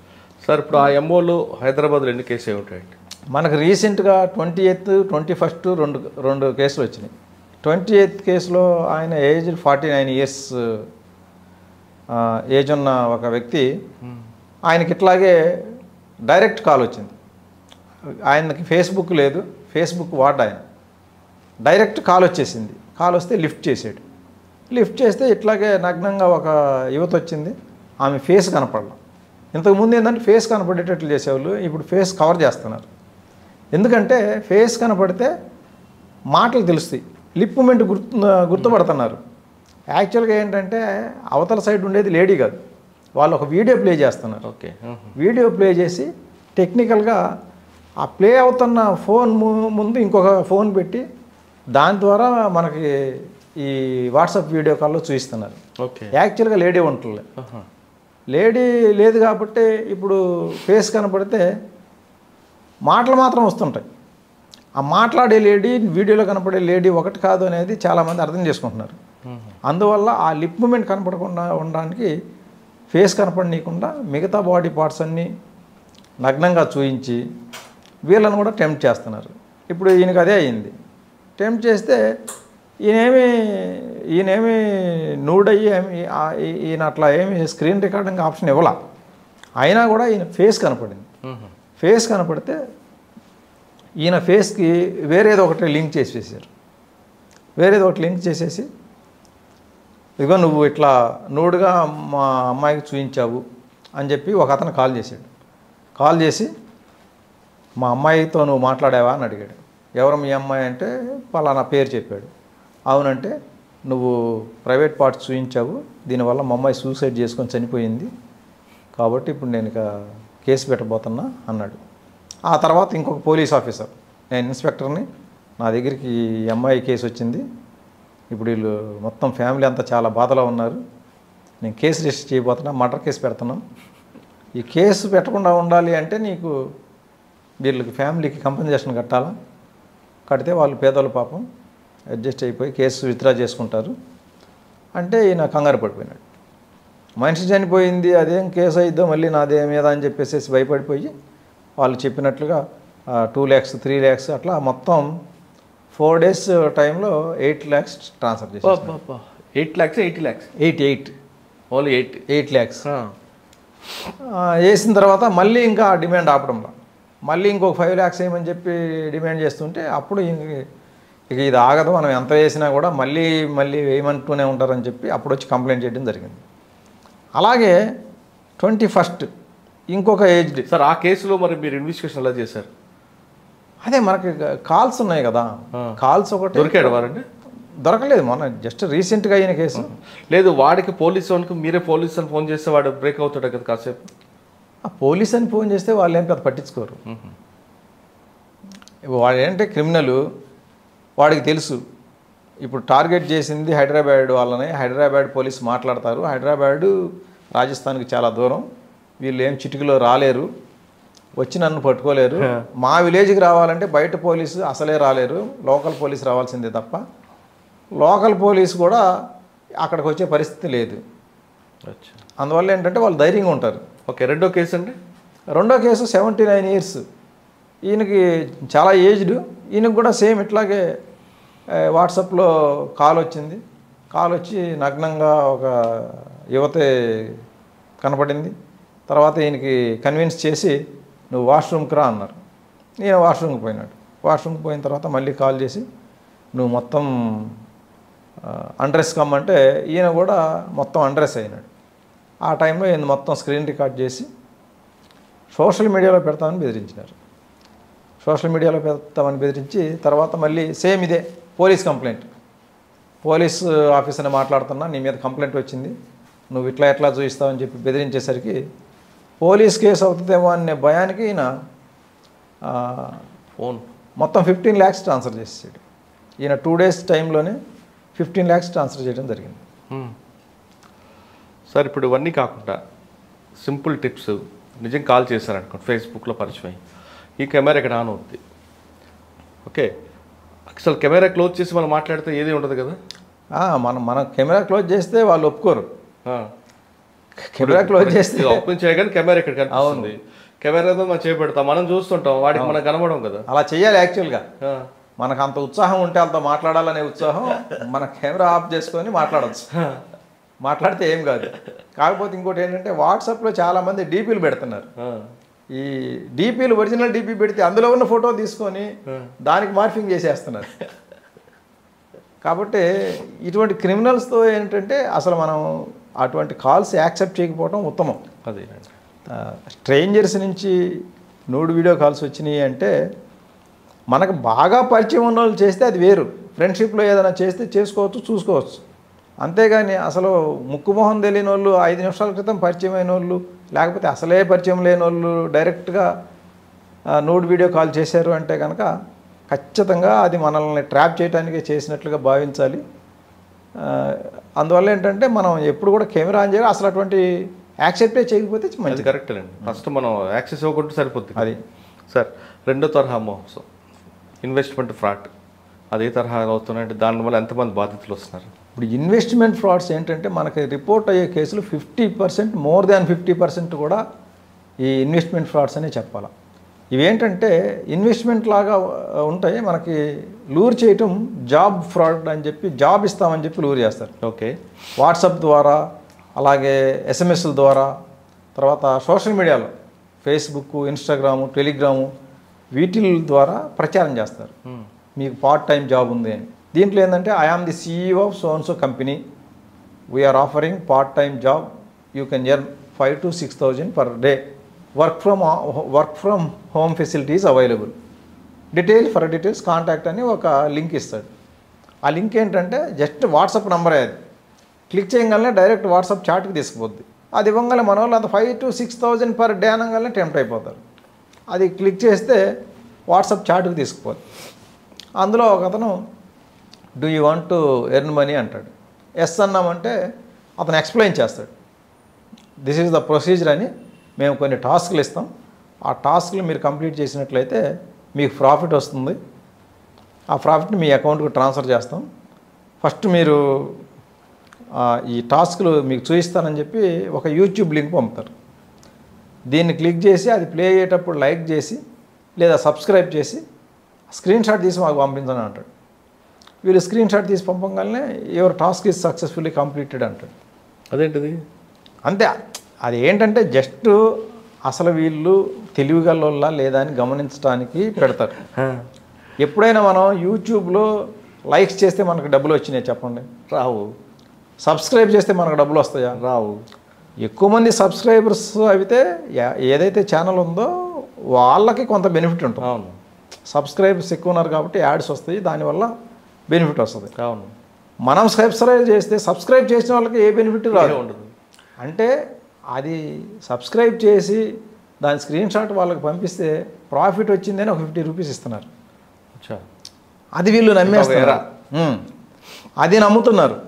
సార్ ఇప్పుడు ఆ ఎంఓలు హైదరాబాద్లో ఎన్ని కేసులు ఉంటాయండి? మనకు రీసెంట్గా 28th 21st రెండు కేసులు వచ్చినాయి. 28th కేసులో ఆయన ఏజ్ 49 years ఏజ్ ఉన్న ఒక వ్యక్తి, ఆయనకి ఇట్లాగే డైరెక్ట్ కాల్ వచ్చింది. ఆయనకి ఫేస్బుక్ లేదు, ఫేస్బుక్ వాడు ఆయన. డైరెక్ట్ కాల్ వచ్చేసింది. కాల్ వస్తే లిఫ్ట్ చేసాడు. లిఫ్ట్ చేస్తే ఇట్లాగే నగ్నంగా ఒక యువత వచ్చింది. ఆమె ఫేస్ కనపడలా. ఇంతకుముందు ఏంటంటే ఫేస్ కనపడేటట్లు చేసేవాళ్ళు, ఇప్పుడు ఫేస్ కవర్ చేస్తున్నారు. ఎందుకంటే ఫేస్ కనపడితే మాటలు తెలుస్తాయి, లిప్ మూమెంట్ గుర్తుపడుతున్నారు. యాక్చువల్గా ఏంటంటే అవతల సైడ్ ఉండేది లేడీ కాదు, వాళ్ళు ఒక వీడియో ప్లే చేస్తున్నారు. ఓకే, వీడియో ప్లే చేసి టెక్నికల్గా ఆ ప్లే అవుతున్న ఫోన్ ముందు ఇంకొక ఫోన్ పెట్టి దాని ద్వారా మనకి ఈ వాట్సాప్ వీడియో కాల్లో చూపిస్తున్నారు. ఓకే, యాక్చువల్గా లేడీ ఉంటుంది. లేడీ లేదు కాబట్టి ఇప్పుడు ఫేస్ కనపడితే మాటలు మాత్రం వస్తుంటాయి. ఆ మాట్లాడే లేడీ వీడియోలో కనపడే లేడీ ఒకటి కాదు అనేది చాలామంది అర్థం చేసుకుంటున్నారు. అందువల్ల ఆ లిప్ మూమెంట్ కనపడకుండా ఉండడానికి ఫేస్ కనపడనీయకుండా మిగతా బాడీ పార్ట్స్ అన్నీ నగ్నంగా చూయించి వీళ్ళని కూడా టెంప్ట్ చేస్తున్నారు. ఇప్పుడు ఈయనకి అదే అయింది. టెంప్ట్ చేస్తే ఈయనేమి నూడ్ అయ్యి ఈయన అట్లా ఏమి స్క్రీన్ రికార్డింగ్ ఆప్షన్ ఇవ్వాల. అయినా కూడా ఈయన ఫేస్ కనపడింది. ఫేస్ కనపడితే ఈయన ఫేస్కి వేరేది ఒకటి లింక్ చేసేసారు. వేరేది ఒకటి లింక్ చేసేసి ఇదిగో నువ్వు ఇట్లా నూడుగా మా అమ్మాయికి చూపించావు అని చెప్పి ఒక అతను కాల్ చేశాడు. కాల్ చేసి మా అమ్మాయితో నువ్వు మాట్లాడావా అని అడిగాడు. ఎవరు మీ అమ్మాయి అంటే పలానా పేరు చెప్పాడు. అవునంటే నువ్వు ప్రైవేట్ పార్ట్స్ చూపించావు, దీనివల్ల మా అమ్మాయి సూసైడ్ చేసుకొని చనిపోయింది, కాబట్టి ఇప్పుడు నేను ఇక కేసు పెట్టబోతున్నా అన్నాడు. ఆ తర్వాత ఇంకొక పోలీస్ ఆఫీసర్, నేను ఇన్స్పెక్టర్ని, నా దగ్గరికి ఈ అమ్మాయి కేసు వచ్చింది, ఇప్పుడు వీళ్ళు మొత్తం ఫ్యామిలీ అంతా చాలా బాధలో ఉన్నారు, నేను కేసు రిజిస్టర్ చేయబోతున్నా, మర్డర్ కేసు పెడుతున్నాం, ఈ కేసు పెట్టకుండా ఉండాలి అంటే నీకు వీళ్ళకి ఫ్యామిలీకి కంపెన్సేషన్ కట్టాలా, కడితే వాళ్ళు పేదోళ్ళు పాపం అడ్జస్ట్ అయిపోయి కేసు విత్డ్రా చేసుకుంటారు అంటే ఈయన కంగారు పడిపోయినాడు. మనిషి చనిపోయింది, అదేం కేసు అయిద్దో మళ్ళీ నాదే మీద అని చెప్పేసి భయపడిపోయి వాళ్ళు చెప్పినట్లుగా 2 lakhs 3 lakhs అట్లా మొత్తం 4 days టైంలో 8 lakhs ట్రాన్స్ఫర్ చేశారు. 8 lakhs 80 lakhs 8 ఓన్లీ 8 lakhs వేసిన తర్వాత మళ్ళీ ఇంకా డిమాండ్ ఆపడంలో మళ్ళీ ఇంకొక 5 lakhs వేయమని చెప్పి డిమాండ్ చేస్తుంటే అప్పుడు ఇక ఇది ఆగదు, మనం ఎంత వేసినా కూడా మళ్ళీ వేయమంటూనే ఉంటారని చెప్పి అప్పుడు వచ్చి కంప్లైంట్ చేయడం జరిగింది. అలాగే 21st ఇంకొక ఏజ్డ్. సార్ ఆ కేసులో మరి మీరు ఇన్వెస్టిగేషన్ ఎలా చేశారు? అదే మనకి కాల్స్ ఉన్నాయి కదా, కాల్స్ ఒకటి దొరికాడు వారండి? దొరకలేదు, మొన్న జస్ట్ రీసెంట్గా అయిన కేసు. లేదు, వాడికి పోలీసు వాళ్ళకి మీరే పోలీసు అని ఫోన్ చేస్తే వాడు బ్రేక్ అవుతాడు కదా కాసేపు. పోలీస్ అని ఫోన్ చేస్తే వాళ్ళు ఏం పెద్ద పట్టించుకోరు. వాడు ఏంటంటే క్రిమినల్, వాడికి తెలుసు ఇప్పుడు టార్గెట్ చేసింది హైదరాబాద్ వాళ్ళని. హైదరాబాద్ పోలీసు మాట్లాడతారు, హైదరాబాద్ రాజస్థాన్కి చాలా దూరం, వీళ్ళు ఏం చిటికలో రాలేరు, వచ్చి నన్ను పట్టుకోలేరు, మా విలేజ్కి రావాలంటే బయట పోలీసు అసలే రాలేరు, లోకల్ పోలీసు రావాల్సిందే తప్ప లోకల్ పోలీసు కూడా అక్కడికి వచ్చే పరిస్థితి లేదు. అందువల్ల ఏంటంటే వాళ్ళు ధైర్యంగా ఉంటారు. ఓకే, రెండో కేసు అండి? రెండో కేసు 79 years, ఈయనకి చాలా ఏజ్డ్, ఈయనకు కూడా సేమ్ ఇట్లాగే వాట్సాప్లో కాల్ వచ్చింది. కాల్ వచ్చి నగ్నంగా ఒక యువతే కనపడింది. తర్వాత ఈయనకి కన్విన్స్ చేసి నువ్వు వాష్రూమ్కి రా అన్నారు. ఈయన వాష్రూమ్కి పోయినాడు. వాష్రూమ్కి పోయిన తర్వాత మళ్ళీ కాల్ చేసి నువ్వు మొత్తం అండ్రెస్ కమ్మంటే ఈయన కూడా మొత్తం అండ్రెస్ అయినాడు. ఆ టైంలో ఈయన మొత్తం స్క్రీన్ రికార్డ్ చేసి సోషల్ మీడియాలో పెడతామని బెదిరించినారు. సోషల్ మీడియాలో పెడతామని బెదిరించి తర్వాత మళ్ళీ సేమ్ ఇదే పోలీస్ కంప్లైంట్, పోలీస్ ఆఫీసర్ని మాట్లాడుతున్నా, నీ మీద కంప్లైంట్ వచ్చింది, నువ్వు ఇట్లా ఎట్లా చూపిస్తావని చెప్పి బెదిరించేసరికి పోలీస్ కేసు అవుతుందేమో అనే భయానికి ఈయన ఫోన్ మొత్తం 15 lakhs ట్రాన్స్ఫర్ చేసాడు. ఈయన 2 days టైంలోనే 15 lakhs ట్రాన్స్ఫర్ చేయడం జరిగింది. సార్ ఇప్పుడు ఇవన్నీ కాకుండా సింపుల్ టిప్స్, నిజం కాల్ చేశారనుకోండి, ఫేస్బుక్లో పరిచయం అయ్యి ఈ కెమెరా ఇక్కడ ఆన్ అవుద్ది. ఓకే, అసలు కెమెరా క్లోజ్ చేసి మనం మాట్లాడితే ఏది ఉండదు కదా. మన కెమెరా క్లోజ్ చేస్తే వాళ్ళు ఒప్పుకోరు. కెమెరా క్లోజ్ చేస్తే ఓపెన్ చేయగానే కెమెరా ఇక్కడ కనిపిస్తుంది. కెమెరాతో మనం చేపెడతాం, మనం చూస్తుంటాం, వాడికి మనం కనబడం కదా. అలా చేయాలి యాక్చువల్గా. మనకు అంత ఉత్సాహం ఉంటే అంత మాట్లాడాలనే ఉత్సాహం, మన కెమెరా ఆఫ్ చేసుకొని మాట్లాడవచ్చు, మాట్లాడితే ఏం కాదు. కాకపోతే ఇంకోటి ఏంటంటే వాట్సాప్లో చాలామంది డీపీలు పెడుతున్నారు. ఈ డీపీలు ఒరిజినల్ డీపీ పెడితే అందులో ఉన్న ఫోటో తీసుకొని దానికి మార్ఫింగ్ చేసేస్తున్నారు. కాబట్టి ఇటువంటి క్రిమినల్స్తో ఏంటంటే అసలు మనం అటువంటి కాల్స్ యాక్సెప్ట్ చేయకపోవడం ఉత్తమం. అదే స్ట్రేంజర్స్ నుంచి నూడు వీడియో కాల్స్ వచ్చినాయి అంటే మనకు బాగా పరిచయం ఉన్న వాళ్ళు చేస్తే అది వేరు, ఫ్రెండ్షిప్లో ఏదైనా చేస్తే చేసుకోవచ్చు, చూసుకోవచ్చు. అంతేగాని అసలు ముక్కుమొహం తెలియని వాళ్ళు 5 నిమిషాల క్రితం పరిచయం అయిన వాళ్ళు, లేకపోతే అసలే పరిచయం లేని వాళ్ళు డైరెక్ట్గా నూడు వీడియో కాల్ చేశారు అంటే కనుక ఖచ్చితంగా అది మనల్ని ట్రాప్ చేయడానికే చేసినట్లుగా భావించాలి. అందువల్ల ఏంటంటే మనం ఎప్పుడు కూడా కెమెరా ఆన్ చేయాలి. అసలు అటువంటి యాక్సెప్టే చేయకపోతే మంచిది. కరెక్ట్ అండి. ఫస్ట్ మనం యాక్సెస్ ఇవ్వకుంటే సరిపోతుంది. అది సార్ రెండో తరహా మోసం, ఇన్వెస్ట్మెంట్ ఫ్రాడ్, అదే తరహా అవుతున్నాయంటే దానివల్ల ఎంతమంది బాధితులు వస్తున్నారు? ఇప్పుడు ఇన్వెస్ట్మెంట్ ఫ్రాడ్స్ ఏంటంటే మనకి రిపోర్ట్ అయ్యే కేసులు 50%, మోర్ దాన్ 50% కూడా ఈ ఇన్వెస్ట్మెంట్ ఫ్రాడ్స్ అనే చెప్పాలి. ఇవేంటంటే ఇన్వెస్ట్మెంట్ లాగా ఉంటాయి, మనకి లూర్ చేయటం జాబ్ ఫ్రాడ్ అని చెప్పి జాబ్ ఇస్తామని చెప్పి లూర్ చేస్తారు. ఓకే, వాట్సాప్ ద్వారా, అలాగే ఎస్ఎంఎస్ల ద్వారా, తర్వాత సోషల్ మీడియాలో ఫేస్బుక్, ఇన్స్టాగ్రాము, టెలిగ్రాము వీటి ద్వారా ప్రచారం చేస్తారు. మీకు పార్ట్ టైం జాబ్ ఉంది అని. దీంట్లో ఏంటంటే I am the CEO of so and so company, we're offering part time job, you can earn 5,000 to 6,000 per day, work from home facilities available, details contact అని ఒక లింక్ ఇస్తాడు. ఆ link ఏంటంటే just WhatsApp నెంబరే, అది click చేయగానే direct WhatsApp చాట్కి తీసుకుపోద్ది. అది ఇవ్వగానే మన వాళ్ళు అంత 5,000 to 6,000 per day అనగానే టెంప్ట్ అయిపోతారు. అది క్లిక్ చేస్తే వాట్సాప్ చాట్కి తీసుకుపోద్ది. అందులో ఒక అతను do you want to earn money అంటాడు. ఎస్ అన్నామంటే అతను ఎక్స్ప్లెయిన్ చేస్తాడు, దిస్ ఈజ్ ద ప్రొసీజర్ అని. మేము కొన్ని టాస్క్లు ఇస్తాం, ఆ టాస్క్లు మీరు కంప్లీట్ చేసినట్లయితే మీకు ప్రాఫిట్ వస్తుంది, ఆ ప్రాఫిట్ని మీ అకౌంట్కి ట్రాన్స్ఫర్ చేస్తాం. ఫస్ట్ మీరు ఈ టాస్క్లు మీకు చూపిస్తానని చెప్పి ఒక యూట్యూబ్ లింక్ పంపుతారు. దీన్ని క్లిక్ చేసి అది ప్లే అయ్యేటప్పుడు లైక్ చేసి లేదా సబ్స్క్రైబ్ చేసి స్క్రీన్ షాట్ తీసి మాకు పంపించని అంటాడు. వీళ్ళు స్క్రీన్ షాట్ తీసి పంపగానే your task is successfully completed అంటాడు. అదేంటిది? అంతే, అది ఏంటంటే జస్ట్ అసలు వీళ్ళు తెలివిగల లేదా అని గమనించడానికి పెడతారు. ఎప్పుడైనా మనం యూట్యూబ్లో లైక్స్ చేస్తే మనకు డబ్బులు వచ్చినాయి చెప్పండి? రావు. సబ్స్క్రైబ్ చేస్తే మనకు డబ్బులు వస్తాయా? రావు. ఎక్కువ మంది సబ్స్క్రైబర్స్ అయితే ఏదైతే ఛానల్ ఉందో వాళ్ళకి కొంత బెనిఫిట్ ఉంటుంది. అవును, సబ్స్క్రైబర్స్ ఎక్కువ ఉన్నారు కాబట్టి యాడ్స్ వస్తాయి, దానివల్ల బెనిఫిట్ వస్తుంది. అవును. మనం సబ్స్క్రైబ్ చేసిన వాళ్ళకి ఏ బెనిఫిట్ రాదు. ఉండదు. అంటే అది సబ్స్క్రైబ్ చేసి దాని స్క్రీన్ షాట్ వాళ్ళకి పంపిస్తే ప్రాఫిట్ వచ్చిందని ఒక 50 రూపీస్ ఇస్తున్నారు. అది వీళ్ళు నమ్మేస్తారు, అది నమ్ముతున్నారు.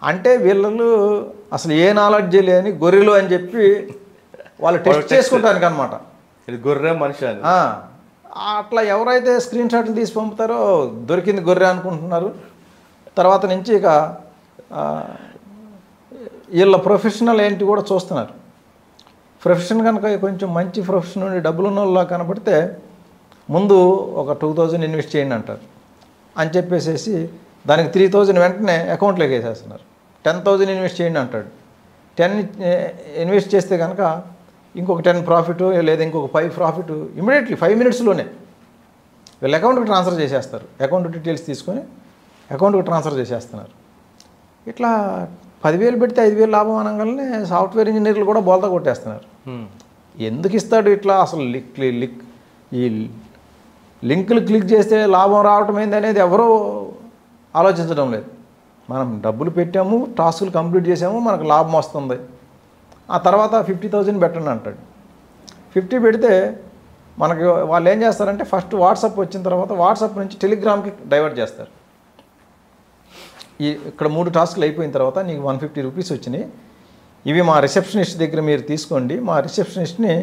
అంటే వీళ్ళు అసలు ఏ నాలెడ్జ్ లేని గొర్రెలు అని చెప్పి వాళ్ళు టెస్ట్ చేసుకుంటానికి అనమాట. ఇది గొర్రె మనిషి అని. అట్లా ఎవరైతే స్క్రీన్ షాట్లు తీసి పంపుతారో దొరికింది గొర్రె అనుకుంటున్నారు. తర్వాత నుంచి ఇక వీళ్ళ ప్రొఫెషనల్ ఏంటి కూడా చూస్తున్నారు. ప్రొఫెషన్ కనుక కొంచెం మంచి ప్రొఫెషన్ ఉండి డబ్బులున్న వాళ్ళ కనపడితే ముందు ఒక 2000 ఇన్వెస్ట్ చేయండి అంటారు అని చెప్పేసి దానికి 3000 వెంటనే అకౌంట్లోకి వేసేస్తున్నారు. 10,000 ఇన్వెస్ట్ చేయండి అంటాడు. 10 ఇన్వెస్ట్ చేస్తే కనుక ఇంకొక 10 ప్రాఫిట్ లేదా ఇంకొక 5 ప్రాఫిట్ ఇమీడియట్లీ 5 మినిట్స్లోనే వీళ్ళ అకౌంట్కి ట్రాన్స్ఫర్ చేసేస్తారు. అకౌంట్ డీటెయిల్స్ తీసుకొని అకౌంట్కి ట్రాన్స్ఫర్ చేసేస్తున్నారు. ఇట్లా 10,000 పెడితే 5,000 లాభం అనగానే సాఫ్ట్వేర్ ఇంజనీర్లు కూడా బోల్తా కొట్టేస్తున్నారు. ఎందుకు ఇస్తాడు ఇట్లా? అసలు ఈ లింకులు క్లిక్ చేస్తే లాభం రావటం ఏంది అనేది ఎవరూ ఆలోచించడం లేదు. మనం డబ్బులు పెట్టాము, టాస్కులు కంప్లీట్ చేసాము, మనకు లాభం వస్తుంది. ఆ తర్వాత 50,000 పెట్టండి అంటాడు. 50 పెడితే మనకి వాళ్ళు ఏం చేస్తారంటే ఫస్ట్ వాట్సాప్ వచ్చిన తర్వాత వాట్సాప్ నుంచి టెలిగ్రామ్కి డైవర్ట్ చేస్తారు. ఇక్కడ 3 టాస్కులు అయిపోయిన తర్వాత నీకు 150 రూపీస్ వచ్చినాయి, ఇవి మా రిసెప్షనిస్ట్ దగ్గర మీరు తీసుకోండి, మా రిసెప్షనిస్ట్ని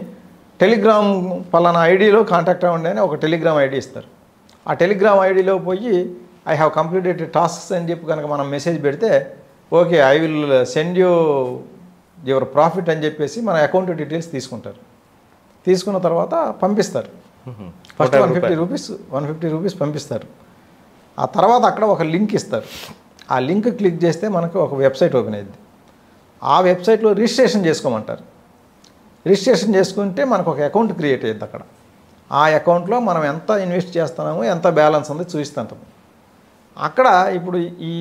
టెలిగ్రామ్ పలానా ఐడిలో కాంటాక్ట్ అవ్వండి అని ఒక టెలిగ్రామ్ ఐడి ఇస్తారు. ఆ టెలిగ్రామ్ ఐడిలో పోయి ఐ హ్యావ్ కంప్లీటెడ్ టాస్క్స్ అని చెప్పి కనుక మనం మెసేజ్ పెడితే okay I will send you your profit అని చెప్పేసి మన అకౌంట్ డీటెయిల్స్ తీసుకుంటారు. తీసుకున్న తర్వాత పంపిస్తారు. ఫస్ట్ 150 రూపీస్ పంపిస్తారు. ఆ తర్వాత అక్కడ ఒక లింక్ ఇస్తారు. ఆ లింక్ క్లిక్ చేస్తే మనకు ఒక వెబ్సైట్ ఓపెన్ అయ్యింది. ఆ వెబ్సైట్లో రిజిస్ట్రేషన్ చేసుకోమంటారు. రిజిస్ట్రేషన్ చేసుకుంటే మనకు ఒక అకౌంట్ క్రియేట్ అయ్యింది. అక్కడ ఆ అకౌంట్లో మనం ఎంత ఇన్వెస్ట్ చేస్తున్నామో ఎంత బ్యాలెన్స్ ఉంది చూపిస్తాం. అక్కడ ఇప్పుడు ఈ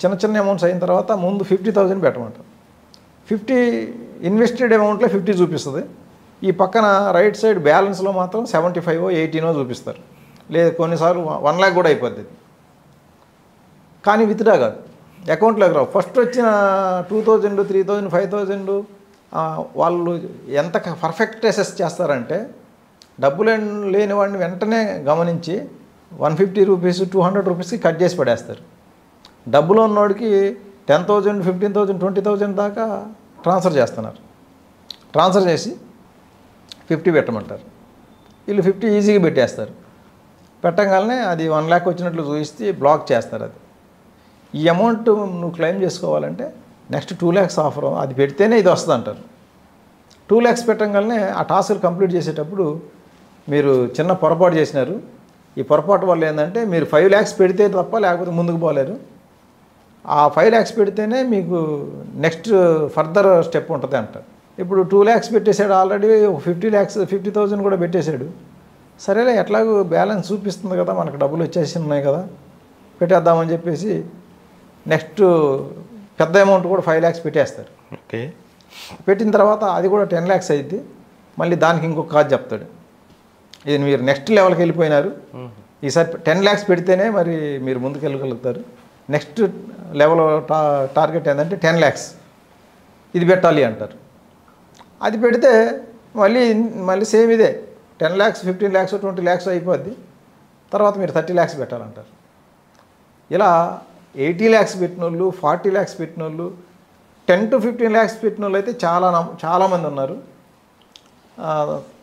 చిన్న అమౌంట్స్ అయిన తర్వాత ముందు 50,000 పెట్టమంటారు. 50 ఇన్వెస్టెడ్ అమౌంట్లో 50 చూపిస్తుంది. ఈ పక్కన రైట్ సైడ్ బ్యాలెన్స్లో మాత్రం 75 18 చూపిస్తారు. లేదు కొన్నిసార్లు 1 lakh కూడా అయిపోద్ది. కానీ విత్డ్రా కాదు, అకౌంట్లోకి రావు. ఫస్ట్ వచ్చిన 2,000 3,000 5,000 వాళ్ళు ఎంత పర్ఫెక్ట్ అసెస్ చేస్తారంటే డబ్బులు లేని వాడిని వెంటనే గమనించి 150 రూపీస్ 200 రూపీస్కి కట్ చేసి పడేస్తారు. డబ్బులు ఉన్నవాడికి 10,000 15,000 20,000 దాకా ట్రాన్స్ఫర్ చేస్తున్నారు. ట్రాన్స్ఫర్ చేసి 50 పెట్టమంటారు. వీళ్ళు 50 ఈజీగా పెట్టేస్తారు. పెట్టగానే అది 1 lakh వచ్చినట్లు చూపిస్తే బ్లాక్ చేస్తారు. అది ఈ అమౌంట్ నువ్వు క్లెయిమ్ చేసుకోవాలంటే నెక్స్ట్ 2 lakhs ఆఫర్, అది పెడితేనే ఇది వస్తుంది అంటారు. 2 lakhs పెట్టగానే ఆ టాస్క్ కంప్లీట్ చేసేటప్పుడు మీరు చిన్న పొరపాటు చేసినారు, ఈ పొరపాటు వల్ల ఏంటంటే మీరు 5 lakhs పెడితే తప్ప లేకపోతే ముందుకు పోలేరు. ఆ 5 lakhs పెడితేనే మీకు నెక్స్ట్ ఫర్దర్ స్టెప్ ఉంటుంది అంటారు. ఇప్పుడు 2 lakhs పెట్టేశాడు, ఆల్రెడీ 50,000 కూడా పెట్టేశాడు. సరేలే ఎట్లాగో బ్యాలెన్స్ చూపిస్తుంది కదా, మనకు డబ్బులు వచ్చేసి ఉన్నాయి కదా, పెట్టేద్దామని చెప్పేసి నెక్స్ట్ పెద్ద అమౌంట్ కూడా 5 lakhs పెట్టేస్తారు. ఓకే, పెట్టిన తర్వాత అది కూడా 10 lakhs అయింది. మళ్ళీ దానికి ఇంకొక కాజ్ చెప్తాడు, ఇది మీరు నెక్స్ట్ లెవెల్కి వెళ్ళిపోయినారు, ఈసారి 10 lakhs పెడితేనే మరి మీరు ముందుకు వెళ్ళగలుగుతారు. నెక్స్ట్ లెవెల్ టార్గెట్ ఏంటంటే 10 lakhs, ఇది పెట్టాలి అంటారు. అది పెడితే మళ్ళీ సేమ్ ఇదే 10 lakhs 15 lakhs 20 lakhs అయిపోద్ది. తర్వాత మీరు 30 lakhs పెట్టాలంటారు. ఇలా 80 lakhs పెట్టిన వాళ్ళు, 40 lakhs పెట్టిన వాళ్ళు, 10 to 15 lakhs పెట్టిన వాళ్ళు అయితే చాలామంది ఉన్నారు.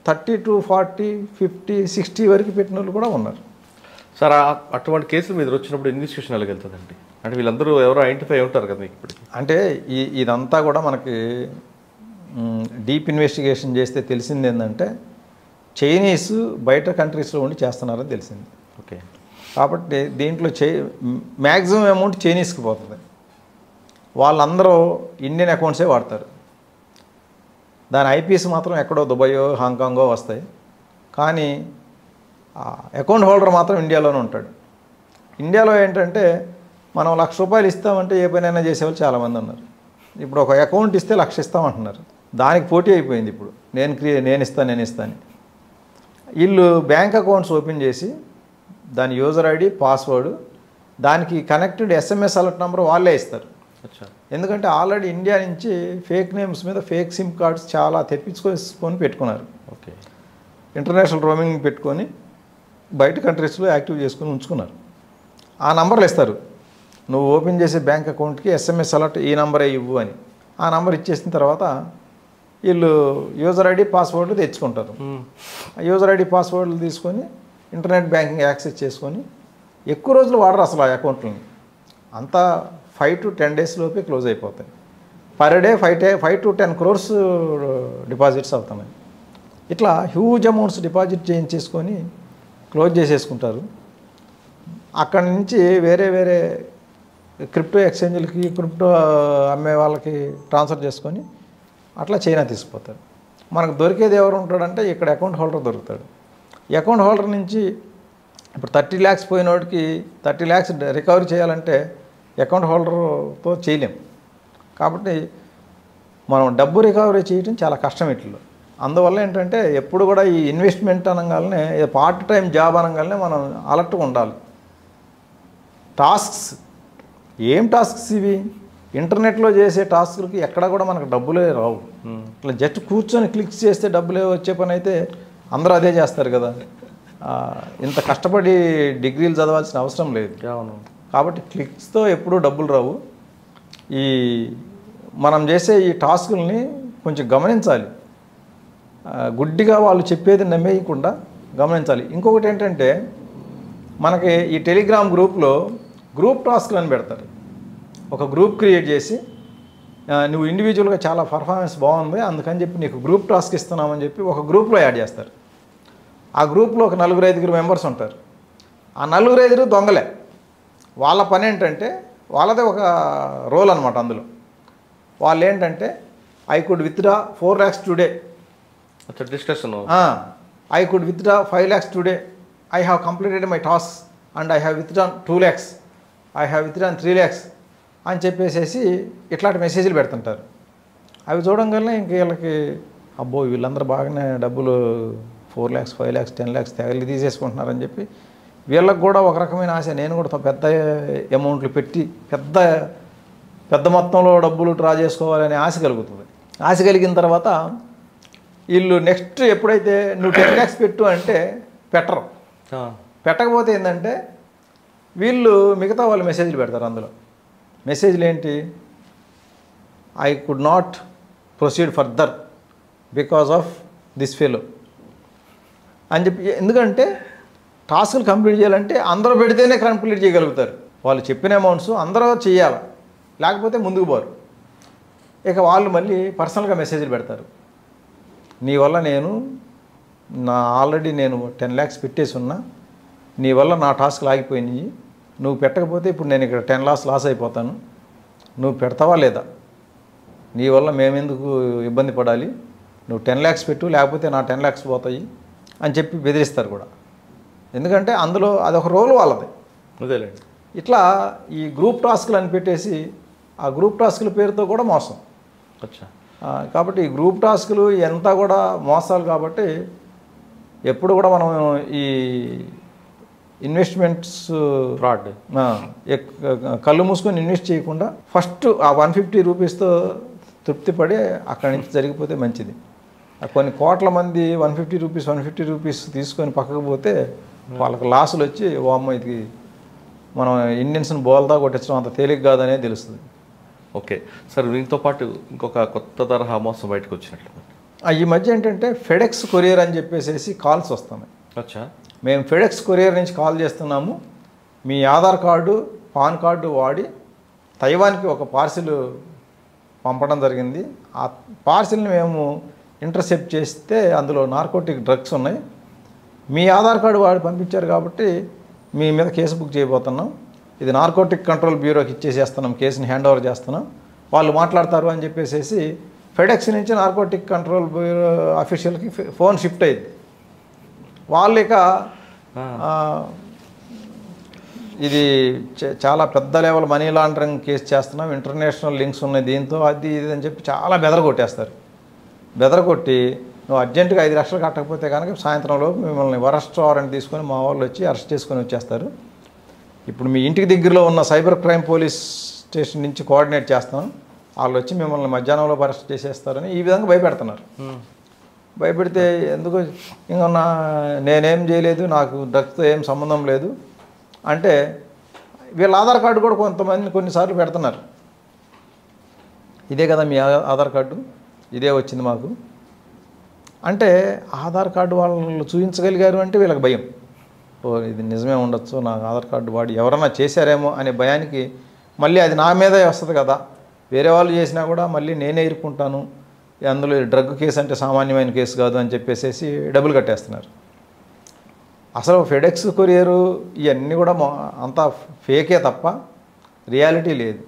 30 to 40 50 60 వరకు పెట్టిన వాళ్ళు కూడా ఉన్నారు. సార్ అటువంటి కేసులు మీద వచ్చినప్పుడు ఇన్వెస్టిగేషన్ ఎలాగ వెళ్తుందండి? అంటే వీళ్ళందరూ ఎవరో ఐడెంటిఫై ఉంటారు కదా మీకు ఇప్పుడు? అంటే ఇదంతా కూడా మనకి డీప్ ఇన్వెస్టిగేషన్ చేస్తే తెలిసింది ఏంటంటే చైనీస్ బయట కంట్రీస్లో ఉండి చేస్తున్నారని తెలిసింది. ఓకే, కాబట్టి దీంట్లో మ్యాక్సిమం అమౌంట్ చైనీస్కి పోతుంది. వాళ్ళందరూ ఇండియన్ అకౌంట్సే వాడతారు. దాని ఐపీఎస్ మాత్రం ఎక్కడో దుబాయో హాంకాంగో వస్తాయి. కానీ అకౌంట్ హోల్డర్ మాత్రం ఇండియాలోనే ఉంటాడు. ఇండియాలో ఏంటంటే మనం ₹1,00,000 ఇస్తామంటే ఏ పనైనా చేసేవాళ్ళు చాలామంది ఉన్నారు. ఇప్పుడు ఒక అకౌంట్ ఇస్తే 1,00,000 ఇస్తామంటున్నారు. దానికి పోటీ అయిపోయింది. ఇప్పుడు నేను ఇస్తాను. వీళ్ళు బ్యాంక్ అకౌంట్స్ ఓపెన్ చేసి దాని యూజర్ ఐడి పాస్వర్డ్ దానికి కనెక్టెడ్ SMS అలర్ట్ నెంబర్ వాళ్ళే ఇస్తారు. ఎందుకంటే ఆల్రెడీ ఇండియా నుంచి ఫేక్ నేమ్స్ మీద ఫేక్ సిమ్ కార్డ్స్ చాలా తెప్పించుకొని పెట్టుకున్నారు. ఓకే, ఇంటర్నేషనల్ రోమింగ్ పెట్టుకొని బయట కంట్రీస్లో యాక్టివ్ చేసుకొని ఉంచుకున్నారు. ఆ నంబర్లు ఇస్తారు. నువ్వు ఓపెన్ చేసే బ్యాంక్ అకౌంట్కి SMS అలర్ట్ ఈ నంబరే ఇవ్వు అని. ఆ నంబర్ ఇచ్చేసిన తర్వాత వీళ్ళు యూజర్ ఐడి పాస్వర్డ్ తెచ్చుకుంటారు. యూజర్ ఐడి పాస్వర్డ్లు తీసుకొని ఇంటర్నెట్ బ్యాంకింగ్ యాక్సెస్ చేసుకొని ఎక్కువ రోజులు వాడరు అసలు ఆ అకౌంట్లని. అంతా 5 to 10 days లోపే క్లోజ్ అయిపోతాయి. Per day 5 to 10 crores deposits అవుతున్నాయి. ఇట్లా హ్యూజ్ అమౌంట్స్ డిపాజిట్ చేయించేసుకొని క్లోజ్ చేసేసుకుంటారు. అక్కడి నుంచి వేరే వేరే క్రిప్టో ఎక్స్చేంజ్లకి క్రిప్టో అమ్మే వాళ్ళకి ట్రాన్స్ఫర్ చేసుకొని అట్లా చైనా తీసుకుపోతారు. మనకు దొరికేది ఎవరు ఉంటాడంటే ఇక్కడ అకౌంట్ హోల్డర్ దొరుకుతాడు. ఈ అకౌంట్ హోల్డర్ నుంచి ఇప్పుడు 30 lakhs పోయినోడికి 30 lakhs రికవరీ చేయాలంటే అకౌంట్ హోల్డర్తో చేయలేం. కాబట్టి మనం డబ్బు రికవరీ చేయడం చాలా కష్టం ఇట్లా. అందువల్ల ఏంటంటే ఎప్పుడు కూడా ఈ ఇన్వెస్ట్మెంట్ అనగానే పార్ట్ టైం జాబ్ అనగానే మనం అలర్ట్గా ఉండాలి. టాస్క్స్ ఏం టాస్క్స్ ఇవి? ఇంటర్నెట్లో చేసే టాస్క్లకి ఎక్కడ కూడా మనకు డబ్బులే రావు. ఇట్లా జస్ట్ కూర్చొని క్లిక్ చేస్తే డబ్బులే వచ్చే పని అయితే అందరూ అదే చేస్తారు కదా. ఇంత కష్టపడి డిగ్రీలు చదవాల్సిన అవసరం లేదు. కాబట్టి క్లిక్స్తో ఎప్పుడూ డబ్బులు రావు. ఈ మనం చేసే ఈ టాస్కుల్ని కొంచెం గమనించాలి. గుడ్డిగా వాళ్ళు చెప్పేది నమ్మేయకుండా గమనించాలి. ఇంకొకటి ఏంటంటే మనకి ఈ టెలిగ్రామ్ గ్రూప్లో గ్రూప్ టాస్క్లు అని పెడతారు. ఒక గ్రూప్ క్రియేట్ చేసి నువ్వు ఇండివిజువల్గా చాలా పర్ఫార్మెన్స్ బాగుంది అందుకని చెప్పి నీకు గ్రూప్ టాస్క్ ఇస్తున్నామని చెప్పి ఒక గ్రూప్లో యాడ్ చేస్తారు. ఆ గ్రూప్లో ఒక 4-5 మెంబర్స్ ఉంటారు. ఆ 4-5 దొంగలే. వాళ్ళ పని ఏంటంటే వాళ్ళదే ఒక రోల్ అనమాట. అందులో వాళ్ళు ఏంటంటే I could withdraw 4 lakhs today. Discussion I could withdraw 5 lakhs today. I have completed my task and I have withdrawn 2 lakhs. I have withdrawn 3 lakhs అని చెప్పేసేసి ఇట్లాంటి మెసేజ్లు పెడుతుంటారు. అవి చూడంగానే ఇంక వీళ్ళకి అబ్బో వీళ్ళందరూ బాగానే డబ్బులు 4 lakhs 5 lakhs 10 lakhs తెగలి తీసేసుకుంటున్నారని చెప్పి వీళ్ళకి కూడా ఒక రకమైన ఆశ. నేను కూడా పెద్ద అమౌంట్లు పెట్టి పెద్ద మొత్తంలో డబ్బులు డ్రా చేసుకోవాలనే ఆశ కలుగుతుంది. ఆశ కలిగిన తర్వాత వీళ్ళు నెక్స్ట్ ఎప్పుడైతే నువ్వు 10 lakhs పెట్టు అంటే పెట్టరు. పెట్టకపోతే ఏంటంటే వీళ్ళు మిగతా వాళ్ళు మెసేజ్లు పెడతారు. అందులో మెసేజ్లు ఏంటి? I could not proceed further because of this fellow అని చెప్పి. ఎందుకంటే టాస్కులు కంప్లీట్ చేయాలంటే అందరూ పెడితేనే కంప్లీట్ చేయగలుగుతారు. వాళ్ళు చెప్పిన అమౌంట్స్ అందరూ చేయాలి, లేకపోతే ముందుకు పోరు. ఇక వాళ్ళు మళ్ళీ పర్సనల్గా మెసేజ్లు పెడతారు. నీ వల్ల ఆల్రెడీ నేను 10 lakhs పెట్టేసి ఉన్నా, నీ వల్ల నా టాస్క్లు ఆగిపోయినాయి, నువ్వు పెట్టకపోతే ఇప్పుడు నేను ఇక్కడ 10 lakhs లాస్ అయిపోతాను, నువ్వు పెడతావా లేదా, నీ వల్ల మేమెందుకు ఇబ్బంది పడాలి, నువ్వు 10 lakhs పెట్టు లేకపోతే నా 10 lakhs పోతాయి అని చెప్పి బెదిరిస్తారు కూడా. ఎందుకంటే అందులో అదొక రోల్ వాళ్ళది. అదేలేండి. ఇట్లా ఈ గ్రూప్ టాస్క్లు అని పెట్టేసి ఆ గ్రూప్ టాస్కుల పేరుతో కూడా మోసం. కాబట్టి ఈ గ్రూప్ టాస్కులు ఎంత కూడా మోసాలు. కాబట్టి ఎప్పుడు కూడా మనం ఈ ఇన్వెస్ట్మెంట్స్ ఫ్రాడ్ కళ్ళు మూసుకొని ఇన్వెస్ట్ చేయకుండా ఫస్ట్ ఆ 150 రూపీస్తో తృప్తిపడి అక్కడి నుంచి జరిగిపోతే మంచిది. కొన్ని కోట్ల మంది 150 రూపీస్ తీసుకొని పక్కకు పోతే వాళ్ళకి లాసులు వచ్చి ఓ అమ్మ ఇది మనం ఇండియన్స్ని బోల్దా కొట్టించడం అంత తేలిక కాదనే తెలుస్తుంది. ఓకే సార్, దీంతో పాటు ఇంకొక కొత్త తరహా మోసం బయటకు వచ్చినట్లు ఈ మధ్య ఏంటంటే ఫెడెక్స్ కొరియర్ అని చెప్పేసి కాల్స్ వస్తున్నాయి. అచ్చా, మేము ఫెడెక్స్ కొరియర్ నుంచి కాల్ చేస్తున్నాము, మీ ఆధార్ కార్డు పాన్ కార్డు వాడి తైవాన్కి ఒక పార్సిల్ పంపడం జరిగింది, ఆ పార్సిల్ని మేము ఇంటర్సెప్ట్ చేస్తే అందులో నార్కోటిక్ డ్రగ్స్ ఉన్నాయి, మీ ఆధార్ కార్డు వాడి పంపించారు కాబట్టి మీ మీద కేసు బుక్ చేయబోతున్నాం, ఇది నార్కోటిక్ కంట్రోల్ బ్యూరోకి ఇచ్చేసేస్తున్నాం, కేసుని హ్యాండ్ ఓవర్ చేస్తున్నాం, వాళ్ళు మాట్లాడతారు అని చెప్పేసి ఫెడెక్స్ నుంచి నార్కోటిక్ కంట్రోల్ బ్యూరో అఫీషియల్కి ఫోన్ షిఫ్ట్ అయింది. వాళ్ళు ఇక ఇది చాలా పెద్ద లెవెల్ మనీ లాండరింగ్ కేసు చేస్తున్నాం, ఇంటర్నేషనల్ లింక్స్ ఉన్నాయి దీంతో, అది ఇది అని చెప్పి చాలా బెదరగొట్టేస్తారు. బెదరగొట్టి నువ్వు అర్జెంటుగా 5 లక్షలు కట్టకపోతే కనుక సాయంత్రంలో మిమ్మల్ని అరెస్ట్ వారెంట్ తీసుకొని మా వాళ్ళు వచ్చి అరెస్ట్ చేసుకొని వచ్చేస్తారు. ఇప్పుడు మీ ఇంటికి దగ్గరలో ఉన్న సైబర్ క్రైమ్ పోలీస్ స్టేషన్ నుంచి కోఆర్డినేట్ చేస్తాం, వాళ్ళు వచ్చి మిమ్మల్ని మధ్యాహ్నంలో అరెస్ట్ చేసేస్తారని ఈ విధంగా భయపెడుతున్నారు. భయపెడితే ఎందుకు ఇంకా నేనేం చేయలేదు, నాకు డ్రగ్స్తో ఏం సంబంధం లేదు అంటే వీళ్ళ ఆధార్ కార్డు కూడా కొన్నిసార్లు పెడుతున్నారు. ఇదే కదా మీ ఆధార్ కార్డు, ఇదే వచ్చింది మాకు అంటే ఆధార్ కార్డు వాళ్ళు చూపించగలిగారు అంటే వీళ్ళకి భయం. ఓ ఇది నిజమే ఉండొచ్చు, నాకు ఆధార్ కార్డు వాడి ఎవరన్నా చేశారేమో అనే భయానికి మళ్ళీ అది నా మీదే వస్తుంది కదా, వేరే వాళ్ళు చేసినా కూడా మళ్ళీ నేనే ఇరుక్కుంటాను, అందులో డ్రగ్ కేసు అంటే సామాన్యమైన కేసు కాదు అని చెప్పేసి డబ్బులు కట్టేస్తున్నారు. అసలు ఫెడెక్స్ కొరియరు ఇవన్నీ కూడా అంతా ఫేకే తప్ప రియాలిటీ లేదు.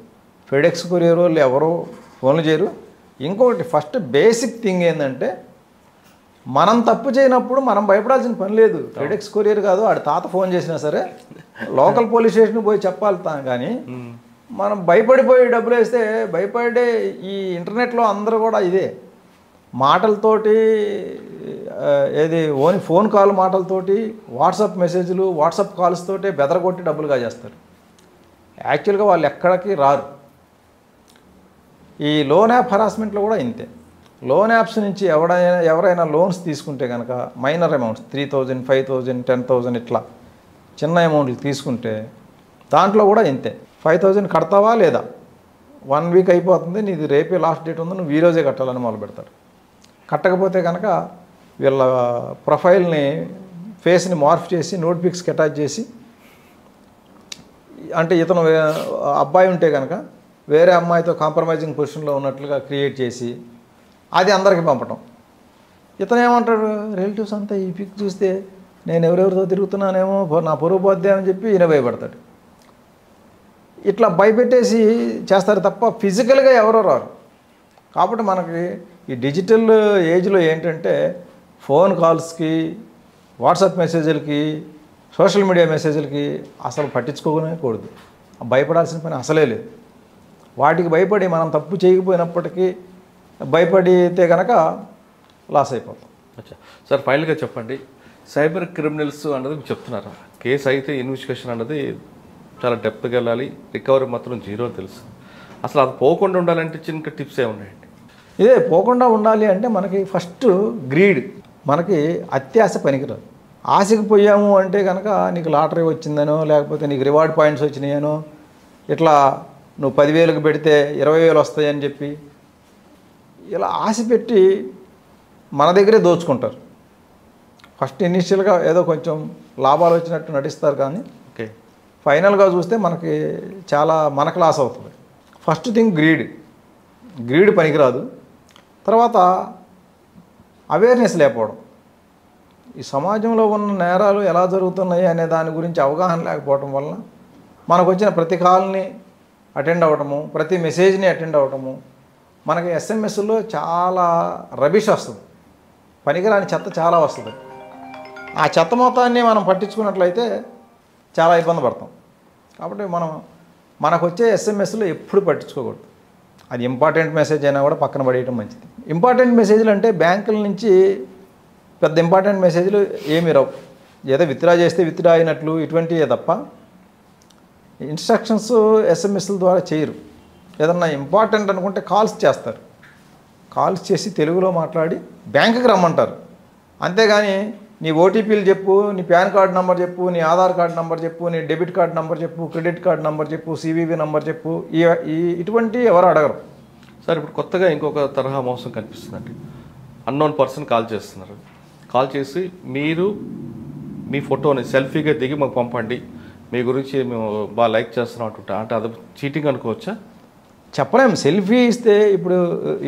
ఫెడెక్స్ కొరియర్ వాళ్ళు ఎవరో ఫోన్లు చేయరు. ఇంకొకటి ఫస్ట్ బేసిక్ థింగ్ ఏంటంటే మనం తప్పు చేయనప్పుడు మనం భయపడాల్సిన పని లేదు. ఫెడెక్స్ కొరియర్ కాదు, ఆడి తాత ఫోన్ చేసినా సరే లోకల్ పోలీస్ స్టేషన్కి పోయి చెప్పాలి కానీ మనం భయపడిపోయి డబ్బులు వేస్తే భయపడే ఈ ఇంటర్నెట్లో అందరూ కూడా ఇదే మాటలతోటి ఏది ఓన్లీ ఫోన్ కాల్ మాటలతోటి వాట్సాప్ మెసేజ్లు వాట్సాప్ కాల్స్ తోటి బెదరగొట్టి డబ్బులుగా చేస్తారు. యాక్చువల్గా వాళ్ళు ఎక్కడికి రారు. ఈ లోన్ యాప్ హరాస్మెంట్లో కూడా ఇంతే. లోన్ యాప్స్ నుంచి ఎవరైనా లోన్స్ తీసుకుంటే కనుక మైనర్ అమౌంట్స్ 3,000, 5,000, 10,000 ఇట్లా చిన్న అమౌంట్లు తీసుకుంటే దాంట్లో కూడా ఇంతే. 5,000 కడతావా లేదా, 1 వీక్ అయిపోతుంది, నీది రేపే లాస్ట్ డేట్ ఉంది, నువ్వు ఈరోజే కట్టాలని మొదలు పెడతారు. కట్టకపోతే కనుక వీళ్ళ ప్రొఫైల్ని ఫేస్ని మార్ఫ్ చేసి నోట్ పిక్స్కి అటాచ్ చేసి అంటే ఇతను అబ్బాయి ఉంటే కనుక వేరే అమ్మాయితో కాంప్రమైజింగ్ పొజిషన్లో ఉన్నట్లుగా క్రియేట్ చేసి అది అందరికీ పంపటం. ఇతను ఏమంటాడు, రిలేటివ్స్ అంతా ఈ పిక్ చూస్తే నేను ఎవరెవరితో తిరుగుతున్నానేమో, నా పొరుగు పోద్దే అని చెప్పి ఈయన భయపడతాడు. ఇట్లా భయపెట్టేసి చేస్తారు తప్ప ఫిజికల్గా ఎవరో రారు. కాబట్టి మనకి ఈ డిజిటల్ ఏజ్లో ఏంటంటే ఫోన్ కాల్స్కి, వాట్సాప్ మెసేజ్లకి, సోషల్ మీడియా మెసేజ్లకి అసలు పట్టించుకోకూడదు. భయపడాల్సిన పని అసలే లేదు. వాటికి భయపడి మనం తప్పు చేయకపోయినప్పటికీ భయపడితే కనుక లాస్ అయిపోతాం. అచ్చా సార్, ఫైనల్గా చెప్పండి, సైబర్ క్రిమినల్స్ అన్నది మీరు చెప్తున్నారు, కేసు అయితే ఇన్వెస్టిగేషన్ అన్నది చాలా డెప్త్గా వెళ్ళాలి, రికవరీ మాత్రం 0 తెలుసు. అసలు అది పోకుండా ఉండాలంటే చిన్న టిప్స్ ఏమున్నాయండి? ఇదే పోకుండా ఉండాలి అంటే మనకి ఫస్ట్ గ్రీడ్, మనకి అత్యాశ పనికిరాదు. ఆశకి పోయాము అంటే కనుక నీకు లాటరీ వచ్చిందనో లేకపోతే నీకు రివార్డ్ పాయింట్స్ వచ్చినాయనో ఇట్లా నువ్వు 10,000కి పెడితే 20,000 వస్తాయని చెప్పి ఇలా ఆశ పెట్టి మన దగ్గరే దోచుకుంటారు. ఫస్ట్ ఇనిషియల్గా ఏదో కొంచెం లాభాలు వచ్చినట్టు నటిస్తారు కానీ ఓకే ఫైనల్గా చూస్తే మనకు లాస్ అవుతుంది. ఫస్ట్ థింగ్ గ్రీడ్ పనికిరాదు. తర్వాత అవేర్నెస్ లేకపోవడం, ఈ సమాజంలో ఉన్న నేరాలు ఎలా జరుగుతున్నాయి అనే దాని గురించి అవగాహన లేకపోవడం వల్ల మనకు వచ్చిన ప్రతి కాల్ని అటెండ్ అవ్వటము, ప్రతి మెసేజ్ని అటెండ్ అవ్వటము, మనకి ఎస్ఎంఎస్లో చాలా రబిష్ వస్తుంది, పనికిరాని చెత్త చాలా వస్తుంది. ఆ చెత్త మొత్తాన్ని మనం పట్టించుకున్నట్లయితే చాలా ఇబ్బంది పడతాం. కాబట్టి మనకు వచ్చే ఎస్ఎంఎస్లో ఎప్పుడు పట్టించుకోకూడదు. అది ఇంపార్టెంట్ మెసేజ్ అయినా కూడా పక్కన పడేయడం మంచిది. ఇంపార్టెంట్ మెసేజ్లు అంటే బ్యాంకుల నుంచి పెద్ద ఇంపార్టెంట్ మెసేజ్లు ఏమీ రావు, ఏదో విత్డ్రా చేస్తే విత్డ్రా అయినట్లు ఇటువంటివే తప్ప ఇన్స్ట్రక్షన్స్ ఎస్ఎంఎస్ల ద్వారా చేయరు. ఏదన్నా ఇంపార్టెంట్ అనుకుంటే కాల్స్ చేస్తారు, కాల్స్ చేసి తెలుగులో మాట్లాడి బ్యాంకుకి రమ్మంటారు. అంతేగాని నీ ఓటీపీలు చెప్పు, నీ పాన్ కార్డ్ నెంబర్ చెప్పు, నీ ఆధార్ కార్డ్ నెంబర్ చెప్పు, నీ డెబిట్ కార్డ్ నెంబర్ చెప్పు, క్రెడిట్ కార్డ్ నెంబర్ చెప్పు, సివివి నెంబర్ చెప్పు, ఇటువంటి ఎవరు అడగరు. సార్ ఇప్పుడు కొత్తగా ఇంకొక తరహా మోసం కనిపిస్తుందండి. అన్నోన్ పర్సన్ కాల్ చేస్తున్నారు, కాల్ చేసి మీరు మీ ఫోటోని సెల్ఫీగా దిగి మాకు పంపండి, మీ గురించి మేము బాగా లైక్ చేస్తున్నాం అంటుంటా. అంటే అది చీటింగ్ అనుకోవచ్చా? చెప్పలేము. సెల్ఫీ ఇస్తే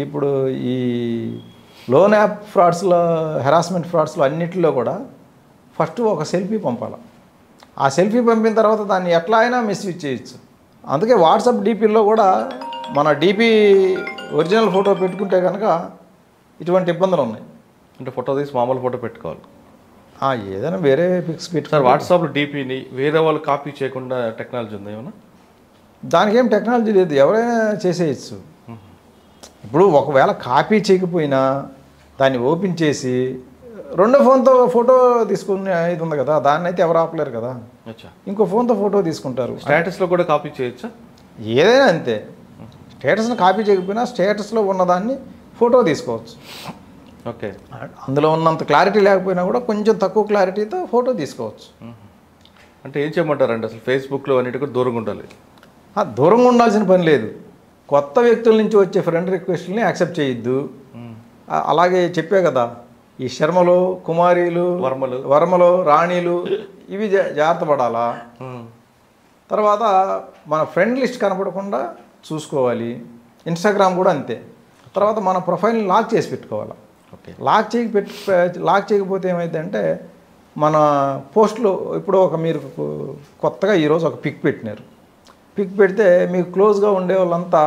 ఇప్పుడు ఈ లోన్ యాప్ ఫ్రాడ్స్లో, హెరాస్మెంట్ ఫ్రాడ్స్లో అన్నిటిలో కూడా ఫస్ట్ ఒక సెల్ఫీ పంపాలి. ఆ సెల్ఫీ పంపిన తర్వాత దాన్ని ఎట్లా అయినా మిస్యూజ్ చేయొచ్చు. అందుకే వాట్సాప్ డీపీల్లో కూడా మన డీపీ ఒరిజినల్ ఫోటో పెట్టుకుంటే కనుక ఇటువంటి ఇబ్బందులు ఉన్నాయి. అంటే ఫోటో తీసి మామూలు ఫోటో పెట్టుకోవాలి, ఏదైనా వేరే పిక్స్ పెట్టుకో. సార్ వాట్సాప్లో డీపీని వేరే వాళ్ళు కాపీ చేయకుండా టెక్నాలజీ ఉందా ఏమన్నా? దానికి ఏం టెక్నాలజీ లేదు, ఎవరైనా చేసేయచ్చు. ఇప్పుడు ఒకవేళ కాపీ చేయకపోయినా దాన్ని ఓపెన్ చేసి రెండో ఫోన్తో ఫోటో తీసుకునే ఇది ఉంది కదా, దాన్ని అయితే ఎవరు ఆపలేరు కదా. ఇంకో ఫోన్తో ఫోటో తీసుకుంటారు. స్టేటస్లో కూడా కాపీ చేయొచ్చా? ఏదైనా అంతే. స్టేటస్ని కాపీ చేయకపోయినా స్టేటస్లో ఉన్నదాన్ని ఫోటో తీసుకోవచ్చు. ఓకే, అందులో ఉన్నంత క్లారిటీ లేకపోయినా కూడా కొంచెం తక్కువ క్లారిటీతో ఫోటో తీసుకోవచ్చు. అంటే ఏం చేయమంటారండి అసలు ఫేస్బుక్లో అన్నిటికీ దూరంగా ఉండాలి? దూరంగా ఉండాల్సిన పని లేదు. కొత్త వ్యక్తుల నుంచి వచ్చే ఫ్రెండ్ రిక్వెస్ట్ని యాక్సెప్ట్ చేయొద్దు. అలాగే చెప్పే కదా ఈ శర్మలు కుమారీలు వర్మలు రాణీలు ఇవి జాగ్రత్త పడాలా. తర్వాత మన ఫ్రెండ్ లిస్ట్ కనపడకుండా చూసుకోవాలి. ఇన్స్టాగ్రామ్ కూడా అంతే. తర్వాత మన ప్రొఫైల్ని లాక్ చేసి పెట్టుకోవాలి. లాక్ చేయకపోతే ఏమైందంటే మన పోస్టులు ఇప్పుడు మీరు కొత్తగా ఈరోజు ఒక పిక్ పెట్టినారు. పిక్ పెడితే మీకు క్లోజ్గా ఉండే వాళ్ళంతా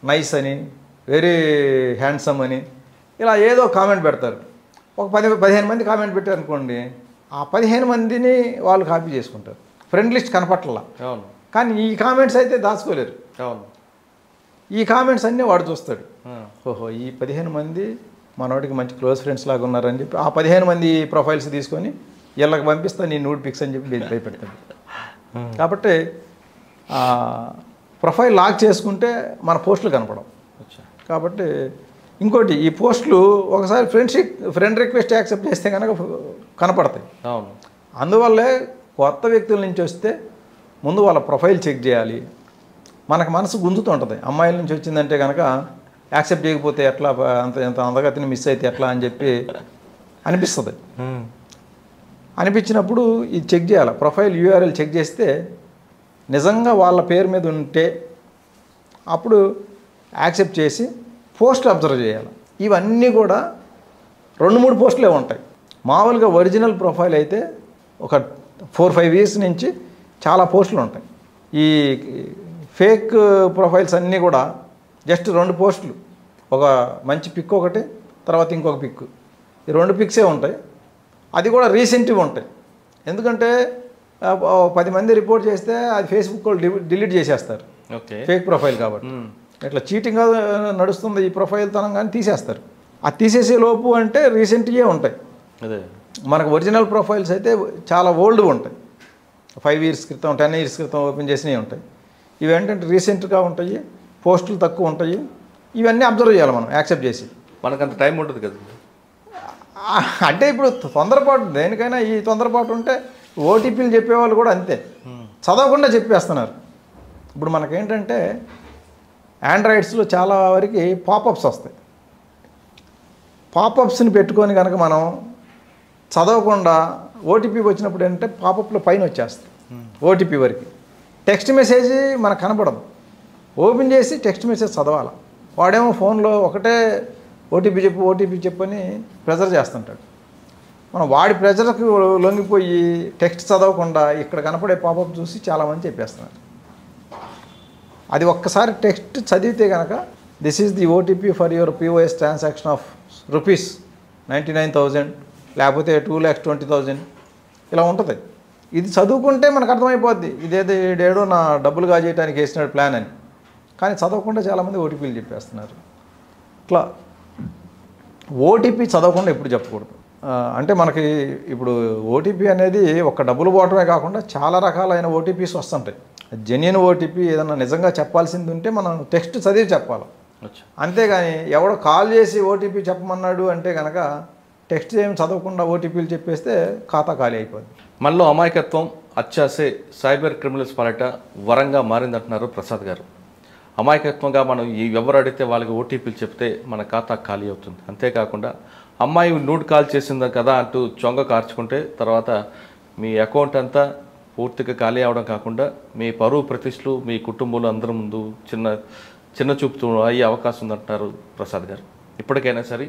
నైస్ అని, వెరీ హ్యాండ్సమ్ అని ఇలా ఏదో కామెంట్ పెడతారు. ఒక 15 మంది కామెంట్ పెట్టారు అనుకోండి, ఆ 15 మందిని వాళ్ళు కాపీ చేసుకుంటారు. ఫ్రెండ్ లిస్ట్ కనపట్ల. కానీ ఈ కామెంట్స్ అయితే దాచుకోలేరు. ఈ కామెంట్స్ అన్నీ వాడు చూస్తాడు. ఓహో, ఈ 15 మంది మనోడికి మంచి క్లోజ్ ఫ్రెండ్స్ లాగా ఉన్నారని చెప్పి ఆ 15 మంది ప్రొఫైల్స్ తీసుకొని వీళ్ళకి పంపిస్తా నీ నూడ్ పిక్స్ అని చెప్పి భయపెడతాడు. కాబట్టి ప్రొఫైల్ లాక్ చేసుకుంటే మన పోస్టులు కనపడవు. కాబట్టి ఇంకోటి, ఈ పోస్టులు ఒకసారి ఫ్రెండ్ రిక్వెస్ట్ యాక్సెప్ట్ చేస్తే కనుక కనపడతాయి. అందువల్లే కొత్త వ్యక్తుల నుంచి వస్తే ముందు వాళ్ళ ప్రొఫైల్ చెక్ చేయాలి. మనకు మనసు గుంజుతుంటుంది, అమ్మాయిల నుంచి వచ్చిందంటే కనుక యాక్సెప్ట్ చేయకపోతే ఎట్లా, ఎంత అందగతిని మిస్ అయితే ఎట్లా అని చెప్పి అనిపిస్తుంది. అనిపించినప్పుడు ఇది చెక్ చేయాలి. ప్రొఫైల్ URL చెక్ చేస్తే నిజంగా వాళ్ళ పేరు మీద ఉంటే అప్పుడు యాక్సెప్ట్ చేసి పోస్ట్ అబ్జర్వ్ చేయాలి. ఇవన్నీ కూడా 2-3 పోస్టులే ఉంటాయి. మామూలుగా ఒరిజినల్ ప్రొఫైల్ అయితే ఒక 4-5 ఇయర్స్ నుంచి చాలా పోస్టులు ఉంటాయి. ఈ ఫేక్ ప్రొఫైల్స్ అన్నీ కూడా జస్ట్ 2 పోస్టులు, ఒక మంచి పిక్ ఒకటి, తర్వాత ఇంకొక పిక్, ఈ 2 పిక్సే ఉంటాయి. అది కూడా రీసెంట్వి ఉంటాయి. ఎందుకంటే 10 మంది రిపోర్ట్ చేస్తే అది ఫేస్బుక్ వాళ్ళు డిలీట్ చేసేస్తారు, ఫేక్ ప్రొఫైల్ కాబట్టి. ఇట్లా చీటింగ్గా నడుస్తుంది ఈ ప్రొఫైల్ తనం కానీ తీసేస్తారు. అది తీసేసే లోపు అంటే రీసెంట్గా ఉంటాయి. మనకు ఒరిజినల్ ప్రొఫైల్స్ అయితే చాలా ఓల్డ్గా ఉంటాయి, 5 ఇయర్స్ క్రితం 10 ఇయర్స్ క్రితం ఓపెన్ చేసినవి ఉంటాయి. ఇవి ఏంటంటే రీసెంట్గా ఉంటాయి, పోస్టులు తక్కువ ఉంటాయి. ఇవన్నీ అబ్జర్వ్ చేయాలి మనం యాక్సెప్ట్ చేసి. మనకు అంత టైం ఉంటుంది కదా. అంటే ఇప్పుడు తొందరపాటు, దేనికైనా ఈ తొందరపాటు ఉంటే ఓటీపీలు చెప్పేవాళ్ళు కూడా అంతే, చదవకుండా చెప్పేస్తున్నారు. ఇప్పుడు మనకేంటంటే ఆండ్రాయిడ్స్లో చాలా వరకు పాపప్స్ వస్తాయి. పాపప్స్ని పెట్టుకొని కనుక మనం చదవకుండా ఓటీపీ వచ్చినప్పుడు ఏంటంటే పాపప్లో పైన వచ్చేస్తుంది ఓటీపీ వరకు. టెక్స్ట్ మెసేజ్ మనకు కనపడదు. ఓపెన్ చేసి టెక్స్ట్ మెసేజ్ చదవాలి. వాడేమో ఫోన్లో ఒకటే ఓటీపీ చెప్పు అని ప్రెజర్ చేస్తుంటాడు. మనం వాడి ప్రెజర్కి లొంగిపోయి టెక్స్ట్ చదవకుండా ఇక్కడ కనపడే పాపప్ చూసి చాలామంది చెప్పేస్తున్నారు. అది ఒక్కసారి టెక్స్ట్ చదివితే కనుక this is the OTP for your POS transaction of ₹99,000 లేకపోతే 2,20,000 ఇలా ఉంటుంది. ఇది చదువుకుంటే మనకు అర్థమైపోద్ది ఇదేదో నా డబ్బులు కాజేయడానికి వేసినాడు ప్లాన్ అని. కానీ చదవకుండా చాలామంది ఓటీపీలు చెప్పేస్తున్నారు. ఇట్లా ఓటీపీ చదవకుండా ఎప్పుడు చెప్పకూడదు. అంటే మనకి ఇప్పుడు ఓటీపీ అనేది ఒక డబ్బులు పోవటమే కాకుండా చాలా రకాలైన ఓటీపీస్ వస్తుంటాయి. జెన్యున్ ఓటీపీ ఏదన్నా నిజంగా చెప్పాల్సింది ఉంటే మనం టెక్స్ట్ చదివి చెప్పాలి. అంతేగాని ఎవడో కాల్ చేసి ఓటీపీ చెప్పమన్నాడు అంటే కనుక టెక్స్ట్ ఏమి చదవకుండా ఓటీపీలు చెప్పేస్తే ఖాతా ఖాళీ అయిపోద్ది. మనలో అమాయకత్వం, అత్యాసే సైబర్ క్రిమినల్స్ పాలట వరంగా మారిందంటున్నారు ప్రసాద్ గారు. అమాయకత్వంగా మనం ఎవరు అడిగితే వాళ్ళకి ఓటీపీలు చెప్తే మన ఖాతా ఖాళీ అవుతుంది. అంతేకాకుండా అమ్మాయి నూడ్ కాల్ చేసింది కదా అంటూ చొంగ కార్చుకుంటే తర్వాత మీ అకౌంట్ అంతా పూర్తిగా ఖాళీ అవడం కాకుండా మీ పరువు ప్రతిష్టలు మీ కుటుంబంలో అందరి ముందు చిన్న చూపుతూ అయ్యే అవకాశం ఉందంటున్నారు ప్రసాద్ గారు. ఇప్పటికైనా సరే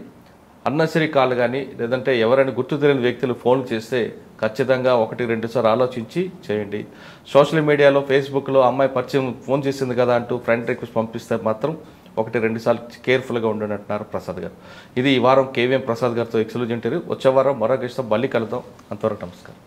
అన్నసరి కాల్ కానీ లేదంటే ఎవరైనా గుర్తు తెలియని వ్యక్తులు ఫోన్ చేస్తే ఖచ్చితంగా 1-2 సార్లు ఆలోచించి చేయండి. సోషల్ మీడియాలో ఫేస్బుక్లో అమ్మాయి పరిచయం ఫోన్ చేసింది కదా అంటూ ఫ్రెండ్ రిక్వెస్ట్ పంపిస్తే మాత్రం 1-2 సార్లు కేర్ఫుల్గా ఉండండి అంటున్నారు ప్రసాద్ గారు. ఇది ఈ వారం KVM ప్రసాద్ గారితో ఎక్స్క్లూజివ్ ఇంటర్వ్యూ. వచ్చే వారం మరో గెస్ట్తో మళ్ళీ కలుద్దాం. అంతవరకు నమస్కారం.